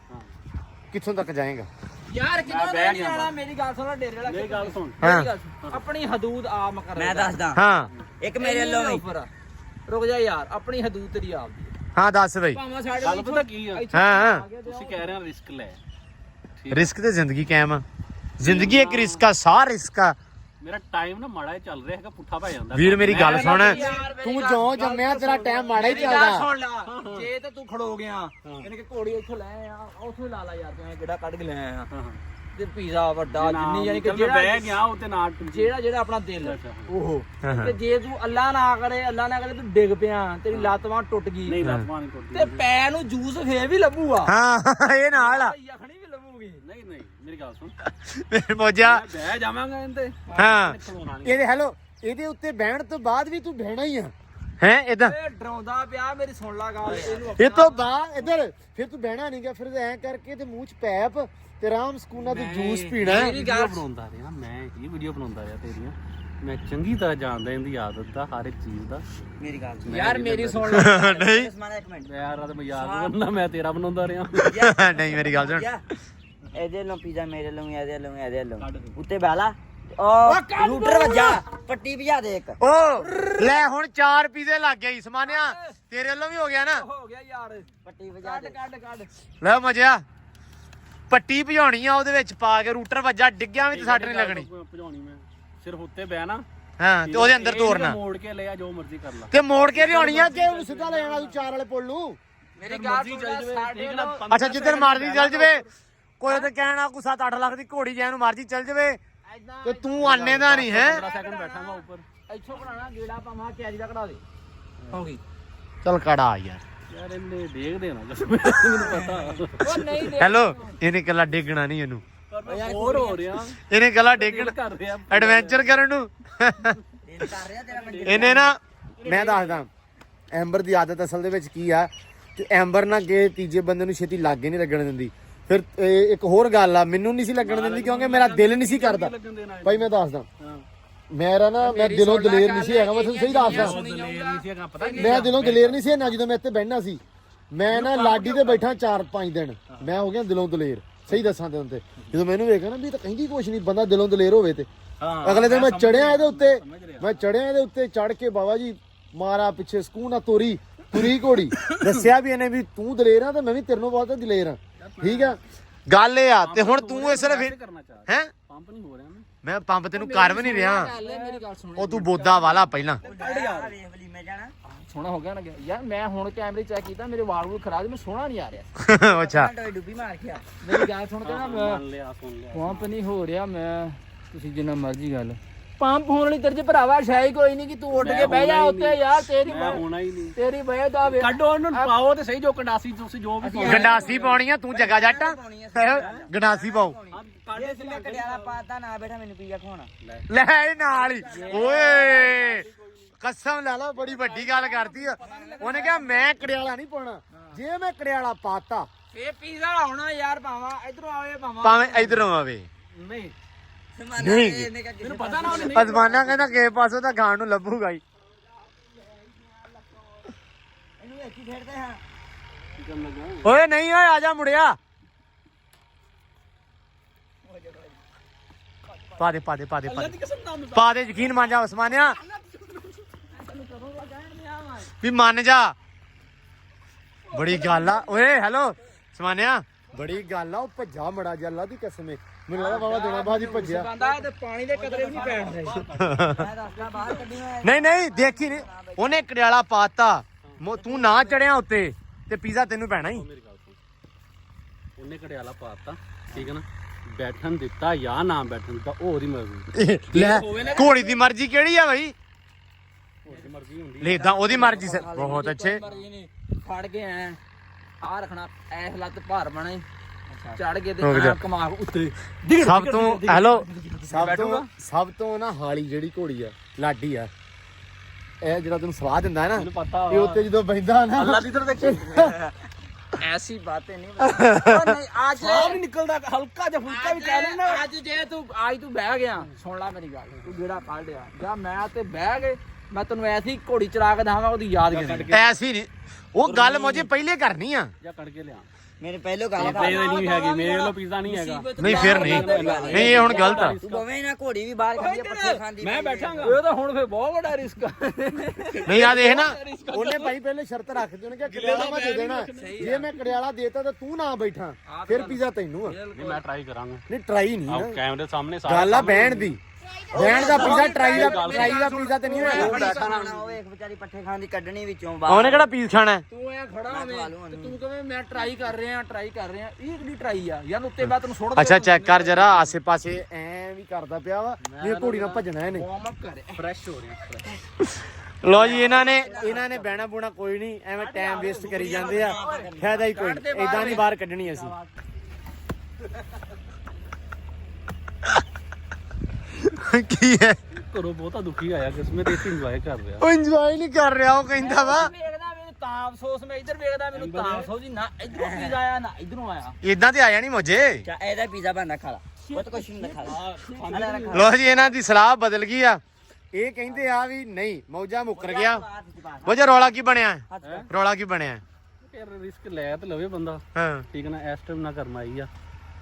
ਕਿੱਥੋਂ ਤੱਕ ਜਾਏਗਾ ਯਾਰ ਕਿਦੋਂ ਨਹੀਂ ਆਣਾ ਮੇਰੀ ਗੱਲ ਸੁਣ ਡੇਰੇ ਵਾਲਾ ਮੇਰੀ ਗੱਲ ਸੁਣ ਮੇਰੀ ਗੱਲ ਸੁਣ। ਆਪਣੀ ਹਦੂਦ ਆਪ ਕਰ ਮੈਂ ਦੱਸਦਾ ਹਾਂ ਇੱਕ ਮੇਰੇ ਵੱਲੋਂ ਵੀ ਰੁਕ ਜਾ ਯਾਰ ਆਪਣੀ ਹਦੂਦ ਤੇਰੀ ਆਪ ਦੀ ਹਾਂ ਦੱਸ ਬਈ ਭਾਵੇਂ ਸਾਡੇ ਗੱਲ ਪਤਾ ਕੀ ਆ ਹਾਂ ਤੁਸੀਂ ਕਹਿ ਰਹੇ ਹੋ ਰਿਸਕ ਲੈ ਰਿਸਕ ਤੇ ਜ਼ਿੰਦਗੀ ਕਾਇਮ ਆ ਜ਼ਿੰਦਗੀ ਇੱਕ ਰਿਸਕ ਆ ਸਾਰਾ ਰਿਸਕ ਆ ਮੇਰਾ ਟਾਈਮ ਨਾ ਮਾੜਾ ਚੱਲ ਰਿਹਾ ਹੈਗਾ ਪੁੱਠਾ ਪੈ ਜਾਂਦਾ ਵੀਰ ਮੇਰੀ ਗੱਲ ਸੁਣ ਯਾਰ ਤੂੰ ਜੋ ਜੰਮਿਆ ਤੇਰਾ ਟਾਈਮ ਮਾੜਾ ਹੀ ਮੇਰੀ ਗੱਲ ਚੱਲਦਾ ਸੁਣ ਲਾ ਜੇ ਤੇ ਤੂੰ ਖੜੋ ਗਿਆ ਯਾਨੀ ਕਿ ਘੋੜੀ ਇੱਥੋਂ ਲੈ ਆ ਉੱਥੋਂ ਲਾ ਲਾ ਯਾਰ ਤੈਂ ਜਿਹੜਾ ਕੱਢ ਕੇ ਲੈ ਆਇਆ ਹਾਂ ਤੇ ਪੀਜ਼ਾ ਵੱਡਾ ਜਿੰਨੀ ਯਾਨੀ ਕਿ ਮੈਂ ਬਹਿ ਗਿਆ ਉੱਤੇ ਨਾਲ ਜਿਹੜਾ ਆਪਣਾ ਦਿਲ ਉਹ ਤੇ ਜੇ ਤੂੰ ਅੱਲਾ ਨਾ ਕਰੇ ਤੂੰ ਡਿੱਗ ਪਿਆ ਤੇਰੀ ਲੱਤ ਬਾਂਹ ਟੁੱਟ ਗਈ ਨਹੀਂ ਲੱਤਵਾਂ ਨਹੀਂ ਟੁੱਟਦੀ ਤੇ ਪੈ ਨੂੰ ਜੂਸ ਫੇਰ ਵੀ ਲੱਭੂਗਾ ਹਾਂ ਇਹ ਨਾਲ ਆ ਯਖਣੀ ਵੀ ਲੱਭੂਗੀ ਨਹੀਂ ਮੇਰੀ ਗੱਲ ਸੁਣ ਮੇਰੇ ਮੋਜਾ ਬਹਿ ਜਾਵਾਂਗਾ ਇਹਦੇ ਹਾਂ ਖਲੋਣਾ ਨਹੀਂ ਇਹਦੇ ਹੈਲੋ ਇਹਦੇ ਉੱਤੇ ਬਹਿਣ ਤੋਂ ਬਾਅਦ ਵੀ ਤੂੰ ਬਹਿਣਾ ਹੀ ਆ ਹੈ ਇਦਾਂ ਏ ਡਰਾਉਂਦਾ ਪਿਆ ਮੇਰੀ ਸੁਣ ਲਾ ਗੱਲ ਇਹਨੂੰ ਇਹ ਤੋਂ ਬਾਅਦ ਇਧਰ ਫਿਰ ਤੂੰ ਬਹਿਣਾ ਨਹੀਂਗਾ ਫਿਰ ਐ ਕਰਕੇ ਤੇ ਮੂੰਹ 'ਚ ਪੈਪ ਤੇ ਆਰਾਮ ਸਕੂਨਾ ਤੇ ਜੂਸ ਪੀਣਾ ਹੈ। ਮੇਰੀ ਗੱਲ ਬਣਾਉਂਦਾ ਰਿਹਾ ਮੈਂ ਇਹ ਵੀਡੀਓ ਬਣਾਉਂਦਾ ਰਿਹਾ ਤੇਰੀਆਂ ਮੈਂ ਚੰਗੀ ਤਰ੍ਹਾਂ ਜਾਣਦਾ ਇਹਦੀ ਆਦਤ ਦਾ ਹਰ ਇੱਕ ਚੀਜ਼ ਦਾ ਮੇਰੀ ਗੱਲ ਸੁਣ ਯਾਰ ਮੇਰੀ ਸੁਣ ਲੈ ਨਹੀਂ ਉਸਮਾਨ ਇੱਕ ਮਿੰਟ ਮੈਂ ਯਾਰ ਰਾਤ ਮਜ਼ਾਕ ਕਰਨਾ ਮੈਂ ਤੇਰਾ ਬਣਾਉਂਦਾ ਰਿਹਾ ਨਹੀਂ ਮੇਰੀ ਗੱਲ ਸੁਣ ਇਹਦੇ ਲੋ ਪੀਜ਼ਾ ਮੇਰੇ ਲੋ ਇਹਦੇ ਲੋ ਉੱਤੇ ਬਾਲਾ ਉਹ ਰੂਟਰ ਵੱਜਾ ਪੱਟੀ ਭਜਾ ਦੇ ਇੱਕ ਓ ਲੈ ਹੁਣ 4 ਪੀਜ਼ੇ ਲੱਗ ਗਏ ਸਮਾਨਿਆ ਤੇਰੇ ਵੱਲੋਂ ਵੀ ਹੋ ਗਿਆ ਨਾ ਹੋ ਗਿਆ ਯਾਰ ਪੱਟੀ ਭਜਾ ਦੇ ਕੱਢ ਲੈ ਮਜਿਆ ਪੱਟੀ ਭਜਾਉਣੀ ਆ ਉਹਦੇ ਵਿੱਚ ਪਾ ਕੇ ਰੂਟਰ ਵੱਜਾ ਡਿੱਗਿਆ ਵੀ ਤੇ ਸੱਟ ਨਹੀਂ ਲੱਗਣੀ ਭਜਾਉਣੀ ਮੈਂ ਸਿਰਫ ਉੱਤੇ ਬਹਿ ਨਾ ਹਾਂ ਤੇ ਉਹਦੇ ਅੰਦਰ ਇਹ ਤੋਰਨਾ ਮੋੜ ਕੇ ਲਿਆ ਜੋ ਮਰਜ਼ੀ ਕਰ ਲਾ ਤੇ ਮੋੜ ਕੇ ਲਿਆਉਣੀ ਆ ਕਿ ਉਹਨੂੰ ਸਿੱਧਾ ਲੈ ਜਾਣਾ ਤੂੰ 4 ਵਾਲੇ ਪੁੱਲ ਨੂੰ ਮੇਰੀ ਗੱਲ ਸੁਣ ਲੈ ਸਾਡੇ ਨਾਲ ਅੱਛਾ ਜਿੱਦਣ ਮਰਜ਼ੀ ਚੱਲ ਜਵੇ ਕੋਈ ਤੇ ਕਹਿਣਾ ਕੋ 7-8 ਲੱਖ ਦੀ ਘੋੜੀ ਜੈ ਨੂੰ ਮਰਜ਼ੀ ਚੱਲ ਜਵੇ ਤੇ ਤੂੰ ਆਨੇ ਦਾ ਨਹੀਂ ਹੈ 15 ਸੈਕਿੰਡ ਬੈਠਾਂਗਾ ਉੱਪਰ ਇੱਥੋਂ ਬਣਾਣਾ ਗੇੜਾ ਪਾਵਾਂ ਕੈਰੀ ਦਾ ਕਢਾ ਦੇ ਹੋ ਗਈ ਚੱਲ ਕੜਾ ਯਾਰ ਯਾਰ ਇਹਨੇ ਦੇਖਦੇ ਨਾ ਮੈਨੂੰ ਪਤਾ ਉਹ ਨਹੀਂ ਦੇ ਹੈਲੋ ਇਹਨੇ ਕੱਲਾ ਡੇਗਣਾ ਨਹੀਂ ਇਹਨੂੰ ਹੋਰ ਹੋ ਰਿਹਾ ਇਹਨੇ ਕੱਲਾ ਡੇਗਣ ਕਰ ਰਿਹਾ ਐਡਵੈਂਚਰ ਕਰਨ ਨੂੰ ਦਿਲ ਕਰ ਰਿਹਾ ਤੇਰਾ ਮੰਡੀ ਇਹਨੇ ਨਾ ਮੈਂ ਦੱਸਦਾ ਐਂਬਰ ਦੀ ਆਦਤ ਅਸਲ ਦੇ ਵਿੱਚ ਕੀ ਆ ਕਿ ਐਂਬਰ ਨਾ ਕਿ ਤੀਜੇ ਬੰਦੇ ਨੂੰ ਛੇਤੀ ਲਾਗੇ ਨਹੀਂ ਲੱਗਣ ਦਿੰਦੀ ਫਿਰ ਇੱਕ ਹੋਰ ਗੱਲ ਆ ਮੈਨੂੰ ਨਹੀਂ ਸੀ ਲੱਗਣ ਦਿੰਦੀ ਕਿਉਂਕਿ ਮੇਰਾ ਦਿਲ ਨਹੀਂ ਸੀ ਕਰਦਾ ਭਾਈ ਮੈਂ ਦੱਸਦਾ ਮੇਰਾ ਨਾ ਮੈਂ ਦਿਲੋਂ ਦਲੇਰ ਨਹੀਂ ਸੀ ਹੈਗਾ ਮੈਂ ਤੁਹਾਨੂੰ ਸਹੀ ਦੱਸਦਾ ਮੈਂ ਦਿਲੋਂ ਦਲੇਰ ਨਹੀਂ ਸੀ ਨਾ ਜਦੋਂ ਮੈਂ ਇੱਥੇ ਬਹਿਣਾ ਸੀ ਮੈਂ ਨਾ ਲਾਡੀ ਤੇ ਬੈਠਾ 4-5 ਦਿਨ ਮੈਂ ਹੋ ਗਿਆ ਦਿਲੋਂ ਦਲੇਰ ਸਹੀ ਦੱਸਾਂ ਤੇ ਹੁੰਦੇ ਜਦੋਂ ਮੈਨੂੰ ਵੇਖਿਆ ਨਾ ਵੀ ਤਾਂ ਕਹਿੰਦੀ ਕੁਛ ਨਹੀਂ ਬੰਦਾ ਦਿਲੋਂ ਦਲੇਰ ਹੋਵੇ ਤੇ ਅਗਲੇ ਦਿਨ ਮੈਂ ਚੜਿਆ ਇਹਦੇ ਉੱਤੇ ਚੜ ਕੇ ਬਾਬਾ ਜੀ ਮਾਰਾ ਪਿੱਛੇ ਸਕੂਨ ਆ ਤੁਰੀ ਘੋੜੀ ਦੱਸਿਆ ਵੀ ਇਹਨੇ ਵੀ ਤੂੰ ਦਲੇਰ ਆ ਤੇ ਮੈਂ ਵੀ ਤੇਰੇ ਨੂੰ ਬਹੁਤ ਦਲੇਰ ਆ ਠੀਕ ਆ ਗੱਲ ਇਹ ਆ। ਤੇ ਹੁਣ ਤੂੰ ਇਹ ਸਿਰਫ ਕਰਨਾ ਚਾਹ ਹੈ ਪੰਪ ਨਹੀਂ ਹੋ ਰਿਹਾ ਮੈਂ ਪੰਪ ਤੈਨੂੰ ਕਰ ਵੀ ਨਹੀਂ ਰਿਹਾ। ਮੇਰੀ ਗੱਲ ਸੁਣ ਉਹ ਤੂੰ ਬੋਦਾ ਵਾਲਾ ਪਹਿਲਾਂ ਵੇਖ ਲਈ ਮੈਂ ਜਾਣਾ ਸੋਹਣਾ ਹੋ ਗਿਆ ਨਾ ਯਾਰ ਮੈਂ ਹੁਣ ਕੈਮਰੇ ਚੈੱਕ ਕੀਤਾ ਮੇਰੇ ਵਾਲ ਵੂਲ ਖਰਾਬ ਮੈਂ ਸੋਹਣਾ ਨਹੀਂ ਆ ਰਿਹਾ ਅੱਛਾ ਡੁੱਬੀ ਮਾਰ ਕੇ ਆ ਮੇਰੀ ਗੱਲ ਸੁਣ ਕੇ ਨਾ ਮੰਨ ਲਿਆ ਸੁਣ ਲਿਆ ਪੰਪ ਨਹੀਂ ਹੋ ਰਿਹਾ ਮੈਂ ਤੁਸੀਂ ਜਿੰਨਾ ਮਰਜ਼ੀ ਗੱਲ ਪੰਪ ਹੋਣ ਵਾਲੀ ਤੇਰੇ ਚ ਭਰਾਵਾ ਸ਼ਾਇ ਕੋਈ ਨਹੀਂ ਕਿ ਤੂੰ ਉੱਡ ਕੇ ਬਹਿ ਜਾ ਉੱਤੇ ਯਾਰ ਤੇਰੀ ਮੈਂ ਹੋਣਾ ਹੀ ਨਹੀਂ ਤੇਰੀ ਬਹਿ ਦਾ ਵੇ ਕੱਢੋ ਉਹਨੂੰ ਪਾਓ ਤੇ ਸਹੀ ਜੋ ਕੰਡਾਸੀ ਤੁਸੀਂ ਜੋ ਵੀ ਪਾਓ ਗੰਡਾਸੀ ਪਾਉਣੀ ਆ ਤੂੰ ਜੱਗਾ ਜੱਟ ਗੰਡਾਸੀ ਪਾਓ ਜੇ ਅਸੀਂ ਮੈਂ ਕੜਿਆਲਾ ਪਾਤਾ ਨਾ ਬੈਠਾ ਮੈਨੂੰ ਪੀਆ ਖਵਾਉਣਾ ਲੈ ਇਹ ਨਾਲ ਹੀ ਓਏ ਕਸਮ ਲੈ ਲਾ ਬੜੀ ਵੱਡੀ ਗੱਲ ਕਰਦੀ ਆ। ਉਹਨੇ ਕਿਹਾ ਮੈਂ ਕੜਿਆਲਾ ਨਹੀਂ ਪਾਉਣਾ ਜੇ ਮੈਂ ਕੜਿਆਲਾ ਪਾਤਾ ਇਹ ਪੀਜ਼ਾ ਆਉਣਾ ਯਾਰ ਭਾਵਾਂ ਇਧਰੋਂ ਆਵੇ ਭਾਵਾਂ ਭਾਵੇਂ ਇਧਰੋਂ ਆਵੇ ਨਹੀਂ ਨਹੀਂ ਮੈਨੂੰ ਪਤਾ ਨਾ ਉਹਨੇ ਅਜ਼ਮਾਨਾ ਕਹਿੰਦਾ ਕਿਸੇ ਪਾਸੋਂ ਤਾਂ ਖਾਣ ਨੂੰ ਲੱਭੂਗਾ ਹੀ। ਇਹਨੂੰ ਇੱਥੇ ਖੇਡਦੇ ਹਾਂ ਕੀ ਕਰਨ ਲੱਗਾ ਓਏ ਨਹੀਂ ਓਏ ਆ ਜਾ ਮੁੜਿਆ ਪਾ ਦੇ ਪਾ ਦੇ ਪਾ ਦੇ ਪਾ ਦੇ ਪਾ ਦੇ ਯਕੀਨ ਮੰਨ ਜਾ ਉਸਮਾਨਿਆ ਵੀ ਮੰਨ ਜਾ ਬੜੀ ਗੱਲ ਆ ਓਏ ਹੈਲੋ ਉਸਮਾਨਿਆ ਬੜੀ ਗੱਲ ਆ ਉਹ ਭੱਜਾ ਮੜਾ ਜਾ ਅੱਲਾ ਦੀ ਕਸਮ ਏ ਮੈਨੂੰ ਲੱਗਦਾ ਬਾਬਾ ਦੇਣਾ ਬਾਅਦ ਹੀ ਭੱਜਿਆ ਬੰਦਾ ਤੇ ਪਾਣੀ ਦੇ ਕਤਰੇ ਵੀ ਨਹੀਂ ਪੈਣ ਦੇ ਮੈਂ ਦੱਸਦਾ ਬਾਹਰ ਕੱਢੀ ਹੋਇਆ ਨਹੀਂ ਨਹੀਂ ਦੇਖੀ ਨਹੀਂ ਉਹਨੇ ਕੜਿਆਲਾ ਪਾਤਾ ਤੂੰ ਨਾ ਚੜਿਆ ਉੱਤੇ ਤੇ ਪੀਜ਼ਾ ਤੈਨੂੰ ਪੈਣਾ ਹੀ ਮੇਰੀ ਗੱਲ ਸੁਣ ਉਹਨੇ ਕੜਿਆਲਾ ਪਾਤਾ ਠੀਕ ਹੈ ਨਾ ਬੈਠਣ ਦਿੱਤਾ ਜਾਂ ਨਾ ਬੈਠਣ ਦਿੱਤਾ ਉਹ ਉਹਦੀ ਮਰਜ਼ੀ ਲੈ ਘੋੜੀ ਦੀ ਮਰਜ਼ੀ ਕਿਹੜੀ ਆ ਬਈ ਉਹਦੀ ਮਰਜ਼ੀ ਹੁੰਦੀ ਲੈ ਇਦਾਂ ਉਹਦੀ ਮਰਜ਼ੀ ਬਹੁਤ ਅੱਛੇ ਫੜ ਕੇ ਆ ਰੱਖਣਾ ਐਸ ਲੱਤ ਭਾਰ ਬਣੇ ਚੜ ਕੇ ਰੁਕ ਜਾ। ਤੇ ਕਮਾ ਉੱਤੇ ਸਭ ਤੋਂ ਹੈਲੋ ਸਭ ਤੋਂ ਨਾ ਹਾਲੀ ਜਿਹੜੀ ਘੋੜੀ ਆ ਲਾਡੀ ਆ ਇਹ ਜਿਹੜਾ ਤੈਨੂੰ ਸਵਾਦ ਦਿੰਦਾ ਹੈ ਨਾ ਮੈਨੂੰ ਪਤਾ ਇਹ ਉੱਤੇ ਜਦੋਂ ਬੈਠਦਾ ਨਾ ਅੱਲਾ ਦੀ ਤਰ੍ਹਾਂ ਦੇਖੀ ਐਸੀ ਬਾतें ਨਹੀਂ ਨਹੀਂ ਅੱਜ ਸਾਹ ਨਹੀਂ ਨਿਕਲਦਾ ਹਲਕਾ ਜਿਹਾ ਫੁਲਕਾ ਵੀ ਕਹਿ ਲੈਣਾ ਅੱਜ ਜੇ ਤੂੰ ਅੱਜ ਤੂੰ ਬਹਿ ਗਿਆ ਸੁਣ ਲੈ ਮੇਰੀ ਗੱਲ ਤੂੰ ਜਿਹੜਾ ਕੱਢ ਲਿਆ ਜਾਂ ਮੈਂ ਤੇ ਬਹਿ ਗਏ ਮੈਂ ਤੈਨੂੰ ਐਸੀ ਘੋੜੀ ਚਲਾ ਕੇ ਦਵਾਂਗਾ ਉਹਦੀ ਯਾਦ ਕਰੀ ਐਸੀ ਨਹੀਂ ਉਹ ਗੱਲ ਮੁਝੇ ਪਹਿਲੇ ਕਰਨੀ ਆ ਜਾਂ ਕੱਢ ਕੇ ਲਿਆ ਮੇਰੇ ਪਹਿਲੋਂ ਗੱਲ ਪੀਜ਼ਾ ਨਹੀਂ ਹੈਗੀ ਮੇਰੇ ਵੱਲੋਂ ਪੀਜ਼ਾ ਨਹੀਂ ਹੈਗਾ ਨਹੀਂ ਫਿਰ ਨਹੀਂ ਇਹ ਹੁਣ ਗਲਤ ਆ ਤੂੰ ਬਵੇਂ ਨਾ ਘੋੜੀ ਵੀ ਬਾਹਰ ਖਾਂਦੀ ਆ ਪੱਠੇ ਖਾਂਦੀ ਮੈਂ ਬੈਠਾਂਗਾ ਇਹ ਤਾਂ ਹੁਣ ਫੇਰ ਬਹੁਤ ਵੱਡਾ ਰਿਸਕ ਆ ਨਹੀਂ ਆ ਦੇਖ ਨਾ ਉਹਨੇ ਭਾਈ ਪਹਿਲੇ ਸ਼ਰਤ ਰੱਖ ਦਿੱਤੀ ਉਹਨੇ ਕਿ ਕੜਿਆਲਾ ਮੈਂ ਦੇ ਦੇਣਾ ਜੇ ਮੈਂ ਕੜਿਆਲਾ ਦੇਤਾ ਤਾਂ ਤੂੰ ਨਾ ਬੈਠਾ ਫਿਰ ਪੀਜ਼ਾ ਤੈਨੂੰ ਆ ਨਹੀਂ ਮੈਂ ਟਰਾਈ ਕਰਾਂਗਾ ਨਹੀਂ ਟਰਾਈ ਨਹੀਂ ਆਹ ਨਾ ਕੈਮਰੇ ਸਾਹਮਣੇ ਗੱਲ ਆ ਬਹਿਣ ਦੀ ਬਹਿਣ ਦਾ ਪੀਜ਼ਾ ਟਰਾਈ ਦਾ ਪੀਜ਼ਾ ਤੇ ਨਹੀਂ ਹੋਇਆ ਉਹ ਇੱਕ ਵਿਚਾਰੀ ਪੱਠੇ ਖਾਂਦੀ ਕੱਢਣੀ ਵਿੱਚੋਂ ਉਹਨੇ ਕਿਹੜਾ ਪੀਸ ਖਾਣਾ ਹੈ? ਤੂੰ ਐ ਖੜਾ ਹੋਵੇਂ ਤੇ ਤੂੰ ਕਹਵੇਂ ਮੈਂ ਟਰਾਈ ਕਰ ਰਿਹਾ ਇਹ ਕਿਹੜੀ ਟਰਾਈ ਆ ਯਾਰ ਉੱਤੇ ਮੈਂ ਤੈਨੂੰ ਸੁੱਟ ਅੱਛਾ ਚੈੱਕ ਕਰ ਜਰਾ ਆਸੇ ਪਾਸੇ ਐ ਵੀ ਕਰਦਾ ਪਿਆ ਵਾ ਇਹ ਘੋੜੀ ਨਾਲ ਭੱਜਣਾ ਇਹਨੇ ਵਾਰਮ ਅਪ ਕਰ ਫਰੈਸ਼ ਹੋ ਰਿਹਾ ਲੋ ਜੀ ਇਹਨਾਂ ਨੇ ਬਹਿਣਾ ਬੂਣਾ ਕੋਈ ਨਹੀਂ ਐਵੇਂ ਟਾਈਮ ਵੇਸਟ ਕਰੀ ਜਾਂਦੇ ਆ ਫਾਇਦਾ ਹੀ ਕੋਈ ਨਹੀਂ ਇਦਾਂ ਨਹੀਂ ਬਾਹਰ ਕੱਢਣੀ ਅਸੀਂ ਕੀ ਹੈ ਘਰੋਂ ਬਹੁਤਾ ਦੁਖੀ ਆਇਆ ਕਿਸਮਤ ਇਸ ਇੰਜੋਏ ਕਰ ਰਿਹਾ ਉਹ ਇੰਜੋਏ ਨਹੀਂ ਕਰ ਰਿਹਾ ਉਹ ਕਹਿੰਦਾ ਵਾ ਵੇਖਦਾ ਮੈਨੂੰ ਤਾਂ ਅਫਸੋਸ ਮੈਂ ਇੱਧਰ ਵੇਖਦਾ ਮੈਨੂੰ ਤਾਂ ਅਫਸੋਸ ਜੀ ਨਾ ਇੱਧਰੋਂ ਪੀਜ਼ਾ ਆਇਆ ਨਾ ਇੱਧਰੋਂ ਆਇਆ ਇਦਾਂ ਤੇ ਆਇਆ ਨਹੀਂ ਮੁਝੇ ਚਾ ਇਹਦਾ ਪੀਜ਼ਾ ਬਣਦਾ ਖਾ ਲਾ ਉਹ ਤਾਂ ਕੁਛ ਨਹੀਂ ਖਾ ਲਾ ਲੋ ਜੀ ਇਹਨਾਂ ਦੀ ਸਲਾਹ ਬਦਲ ਗਈ ਆ ਇਹ ਕਹਿੰਦੇ ਆ ਵੀ ਨਹੀਂ ਮੌਜਾ ਮੁੱਕਰ ਗਿਆ ਮੁਝੇ ਰੌਲਾ ਕੀ ਬਣਿਆ ਰੌਲਾ ਕੀ ਬਣਿਆ ਯਾਰ ਰਿਸਕ ਲੈ ਤੇ ਲਵੇ ਬੰਦਾ ਹਾਂ ਠੀਕ ਹੈ ਨਾ ਇਸ ਟਾਈਮ ਨਾ ਕਰਮਾਈ ਆ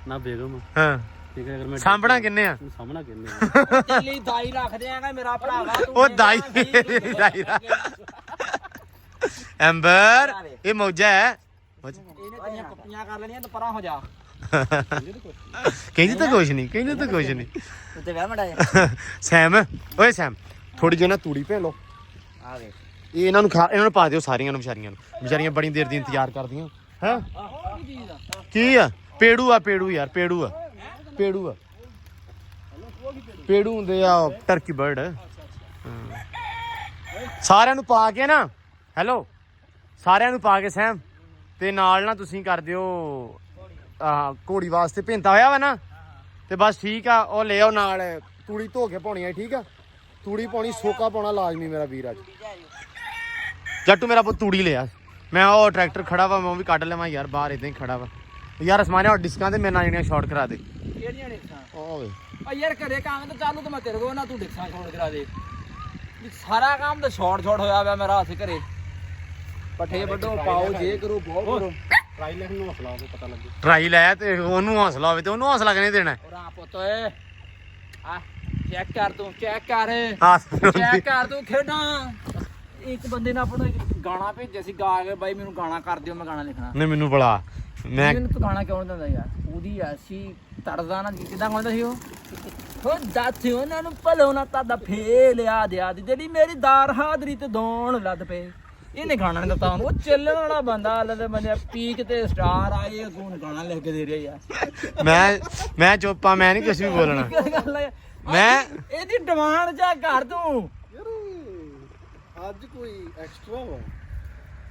ਨਾ ਬੇਗਮ ਹਾਂ ਠੀਕ ਹੈ ਅਗਰ ਮੈਂ ਸਾਂਭਣਾ ਕਿੰਨੇ ਆ ਸਾਹਮਣਾ ਕਿੰਨੇ ਤੇਲੀ ਦਾਈ ਰੱਖ ਦਿਆਂਗਾ ਮੇਰਾ ਭਰਾਵਾ ਉਹ ਦਾਈ ਐਂਬਰ ਇਹ ਮੌਜਾ ਹੈ ਇਹਨੇ ਤੇਰੀਆਂ ਪੱਪੀਆਂ ਕਰ ਲੈਣੀਆਂ ਤੇ ਪਰਾਂ ਹੋ ਜਾ ਕਹਿੰਦੀ ਤਾਂ ਕੁਛ ਨਹੀਂ ਕਹਿੰਦੀ ਤਾਂ ਕੁਛ ਨਹੀਂ ਉੱਤੇ ਵਿਆਹ ਮੜਾ ਜਾ ਸੈਮ ਓਏ ਸੈਮ ਥੋੜੀ ਜਿਹੀ ਨਾ ਤੂੜੀ ਭੇ ਲੋ ਆ ਵੇ ਇਹ ਇਹਨਾਂ ਨੂੰ ਪਾ ਦਿਓ ਸਾਰੀਆਂ ਨੂੰ ਵਿਚਾਰੀਆਂ ਬੜੀ ਦੇਰ ਦੀ ਇੰਤਜ਼ਾਰ ਕਰਦੀਆਂ ਹੈ ਕੀ ਆ ਪੇੜੂ ਯਾਰ ਪੇੜੂ ਹੁੰਦੇ ਆ ਟਰਕੀ ਬਰਡ ਸਾਰਿਆਂ ਨੂੰ ਪਾ ਕੇ ਨਾ ਹੈਲੋ ਸਾਰਿਆਂ ਨੂੰ ਪਾ ਕੇ ਸੈਮ ਤੇ ਨਾਲ ਨਾ ਤੁਸੀਂ ਕਰ ਦਿਓ ਘੋੜੀ ਵਾਸਤੇ ਭਿੰਤਾ ਹੋਇਆ ਵਾ ਨਾ ਤੇ ਬਸ ਠੀਕ ਆ ਉਹ ਲੈ ਆਓ ਨਾਲ ਤੂੜੀ ਧੋ ਕੇ ਪਾਉਣੀ ਆ ਠੀਕ ਆ ਤੂੜੀ ਪਾਉਣੀ ਸੋਕਾ ਪਾਉਣਾ ਲਾਜ਼ਮੀ ਮੇਰਾ ਵੀਰ ਅੱਜ ਜੱਟੂ ਮੇਰਾ ਪੁੱਤ ਤੂੜੀ ਲਿਆ ਮੈਂ ਉਹ ਟਰੈਕਟਰ ਖੜਾ ਵਾ ਮੈਂ ਉਹ ਵੀ ਕੱਢ ਲਵਾਂ ਯਾਰ ਬਾਹਰ ਇਦਾਂ ਹੀ ਖੜਾ ਵਾ ਯਾਰ ਅਸਮਾਨੇ ਡਿਸਕਾਂ ਤੇ ਮੇਰੇ ਨਾਲ ਜਿਹੜੀਆਂ ਸ਼ਾਰਟ ਕਰਾ ਦੇ ਕਿਹੜੀਆਂ ਡਿਕਸਾਂ ਓਏ ਆ ਯਾਰ ਘਰੇ ਕੰਮ ਤਾਂ ਚਾਲੂ ਤੇ ਮੈਂ ਤੇਰੇ ਕੋਲ ਨਾ ਤੂੰ ਡਿਕਸਾਂ ਛੋੜ ਕਰਾ ਦੇ ਸਾਰਾ ਕੰਮ ਤਾਂ ਸ਼ਾਰਟ ਹੋਇਆ ਪਿਆ ਮੇਰਾ ਹੱਥ ਘਰੇ ਪੱਠੇ ਵੱਢੋ ਪਾਓ ਜੇ ਕਰੋ ਬਹੁਤ ਕਰੋ ਟਰਾਈ ਲੈਣ ਨੂੰ ਹੌਸਲਾ ਹੋ ਪਤਾ ਲੱਗੇ ਟਰਾਈ ਲੈ ਤੇ ਉਹਨੂੰ ਹੌਸਲਾ ਹੋਵੇ ਤੇ ਉਹਨੂੰ ਹੌਸਲਾ ਕਿਹਨੇ ਦੇਣਾ ਔਰਾ ਪੁੱਤ ਓਏ ਆ ਚੈੱਕ ਕਰ ਤੂੰ ਚੈੱਕ ਕਰ ਹਾਂ ਚੈੱਕ ਕਰ ਤੂੰ ਖੇਡਾਂ ਇੱਕ ਬੰਦੇ ਨਾਲ ਆਪਣਾ ਗਾਣਾ ਭੇਜਿਆ ਸੀ ਗਾ ਕੇ ਬਾਈ ਮੈਨੂੰ ਗਾਣਾ ਕਰ ਦਿਓ ਮੈਂ ਗਾਣਾ ਲਿਖਣਾ ਨਹੀਂ ਮੈਨੂੰ ਬੁਲਾ ਮੈਂ ਮੈਨੂੰ ਤੂੰ ਗਾਣਾ ਕਿਉਂ ਦਿੰਦਾ ਯਾਰ ਉਹਦੀ ਐਸੀ ਤੜਦਾ ਨਾ ਕਿਦਾਂ ਗਾਉਂਦਾ ਸੀ ਉਹ ਹੋ ਦਾਥੇ ਉਹਨਾਂ ਨੂੰ ਭਲੋਣਾ ਤੁਹਾਡਾ ਫੇਲ ਯਾਦ ਯਾਦ ਜਿਹੜੀ ਮੇਰੀ ਦਾਰ ਹਾਦਰੀ ਤੇ ਦੌਣ ਲੱਦ ਪਏ ਇਹਨੇ ਗਾਣਾ ਨਹੀਂ ਦਿੱਤਾ ਉਹਨੂੰ ਉਹ ਚੱਲਣ ਵਾਲਾ ਬੰਦਾ ਲੱਦੇ ਬੰਦੇ ਪੀਕ ਤੇ ਸਟਾਰ ਆਏ ਅੱਗੋਂ ਗਾਣਾ ਲਿਖ ਕੇ ਦੇ ਰਿਹਾ ਯਾਰ ਮੈਂ ਚੁੱਪਾਂ ਮੈਂ ਨਹੀਂ ਕੁਝ ਵੀ ਬੋਲਣਾ ਕੀ ਗੱਲ ਹੈ ਮੈਂ ਇਹਦੀ ਡਿਮਾਂਡ ਜਾ ਕਰ ਤੂੰ ਅੱਜ ਕੋਈ ਐਕਸਟਰਾ ਵਾ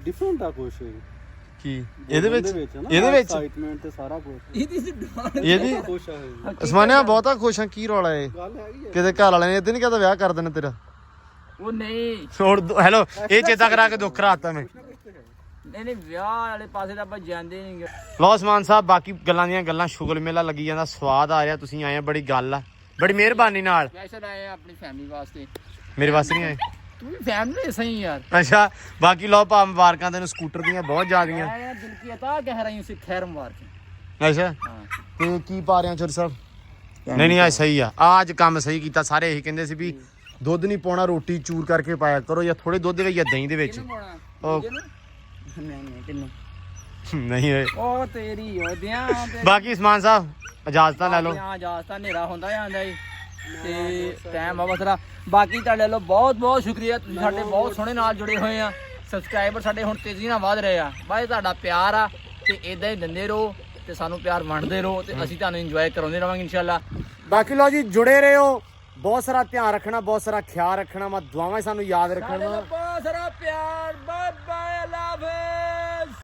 ਡਿਫਰੈਂਟ ਆ ਕੁਛ ਕੀ ਇਹਦੇ ਵਿੱਚ ਨਾ ਇਹਦੇ ਵਿੱਚ ਐਕਸਾਈਟਮੈਂਟ ਤੇ ਸਾਰਾ ਕੁਝ ਇਹਦੀ ਡਿਮਾਂਡ ਇਹਦੀ ਖੁਸ਼ ਆ ਇਹ ਉਸਮਾਨਿਆ ਬਹੁਤਾ ਖੁਸ਼ ਹਾਂ ਕੀ ਰੌਲਾ ਏ ਗੱਲ ਹੈਗੀ ਕਿਤੇ ਘਰ ਵਾਲਿਆਂ ਨੇ ਇਦਾਂ ਨਹੀਂ ਕਹਤਾ ਵਿਆਹ ਕਰ ਦੇਣਾ ਤੇਰਾ ਉਹ ਨਹੀਂ ਛੋੜ ਹੈਲੋ ਇਹ ਚੇਤਾ ਕਰਾ ਕੇ ਦੁੱਖ ਰਾਤਾ ਮੈਂ ਨਹੀਂ ਵਿਆਹ ਵਾਲੇ ਪਾਸੇ ਤਾਂ ਆਪਾਂ ਜਾਂਦੇ ਨਹੀਂ ਲਓ ਉਸਮਾਨ ਸਾਹਿਬ ਬਾਕੀ ਗੱਲਾਂ ਦੀਆਂ ਗੱਲਾਂ ਸ਼ੁਗਲ ਮੇਲਾ ਲੱਗੀ ਜਾਂਦਾ ਸਵਾਦ ਆ ਰਿਹਾ ਤੁਸੀਂ ਆਏ ਆ ਬੜੀ ਗੱਲ ਆ ਬੜੀ ਮਿਹਰਬਾਨੀ ਨਾਲ ਸਪੈਸ਼ਲ ਆਏ ਆ ਆਪਣੀ ਫੈਮਿਲੀ ਵਾਸਤੇ ਮੇਰੇ ਵਾਸਤੇ ਨਹੀਂ ਆਏ ਤੂੰ ਵੀ ਫੈਮਿਲੀ ਸਹੀ ਯਾਰ ਅੱਛਾ ਬਾਕੀ ਲਓ ਭਾ ਮੁਬਾਰਕਾਂ ਤੈਨੂੰ ਸਕੂਟਰ ਦੀਆਂ ਬਹੁਤ ਜ਼ਿਆਦੀਆਂ ਮੈਂ ਦਿਲ ਕੀ ਅਤਾ ਕਹਿ ਰਹੀ ਹੂੰ ਖੈਰ ਮੁਬਾਰਕ ਅੱਛਾ ਹਾਂ ਤੇ ਕੀ ਪਾ ਰਹੇ ਹੋ ਚੋਰ ਸਾਹਿਬ ਨਹੀਂ ਨਹੀਂ ਅੱਜ ਸਹੀ ਆ ਅੱਜ ਕੰਮ ਸਹੀ ਕੀਤਾ ਸਾਰੇ ਇਹੀ ਕਹਿੰਦੇ ਸੀ ਵੀ ਦੁੱਧ ਨਹੀਂ ਪਾਉਣਾ ਰੋਟੀ ਚੂਰ ਕਰਕੇ ਪਾਇਆ ਕਰੋ ਜਾਂ ਥੋੜੇ ਦੁੱਧ ਦੇ ਵਿੱਚ ਜਾਂ ਦਹੀਂ ਦੇ ਵਿੱਚ ਉਹ ਨਹੀਂ ਤੈਨੂੰ ਨਹੀਂ ਹੋਏ ਉਹ ਤੇਰੀ ਉਹਦਿਆਂ ਬਾਕੀ ਉਸਮਾਨ ਸਾਹਿਬ ਇਜਾਜ਼ਤਾਂ ਲੈ ਲਓ ਹਾਂ ਜਾਸਤਾ ਹਨੇਰਾ ਹੁੰਦਾ ਜਾਂਦਾ ਈ ਤੇ ਟਾਈਮ ਆ ਬਸਰਾ ਬਾਕੀ ਤੁਹਾਡੇ ਵੱਲੋਂ ਬਹੁਤ ਬਹੁਤ ਸ਼ੁਕਰੀਆ ਤੁਸੀਂ ਸਾਡੇ ਬਹੁਤ ਸੋਹਣੇ ਨਾਲ ਜੁੜੇ ਹੋਏ ਆ ਸਬਸਕ੍ਰਾਈਬਰ ਸਾਡੇ ਹੁਣ ਤੇਜ਼ੀ ਨਾਲ ਵਧ ਰਹੇ ਆ ਬਾਈ ਤੁਹਾਡਾ ਪਿਆਰ ਆ ਤੇ ਇਦਾਂ ਹੀ ਦਿੰਦੇ ਰਹੋ ਤੇ ਸਾਨੂੰ ਪਿਆਰ ਵੰਡਦੇ ਰਹੋ ਤੇ ਅਸੀਂ ਤੁਹਾਨੂੰ ਇੰਜੋਏ ਕਰਾਉਂਦੇ ਰਵਾਂਗੇ ਇਨਸ਼ਾਅੱਲਾ ਬਾਕੀ ਲਓ ਜੀ ਜੁੜੇ ਰਹੋ ਬਹੁਤ ਸਾਰਾ ਧਿਆਨ ਰੱਖਣਾ ਬਹੁਤ ਸਾਰਾ ਖਿਆਲ ਰੱਖਣਾ ਮੈਂ ਦੁਆਵਾਂ ਸਾਨੂੰ ਯਾਦ ਰੱਖਣਾ ਬਹੁਤ ਸਾਰਾ ਪਿਆਰ ਬਾਏ ਬਾਏ ਲਵ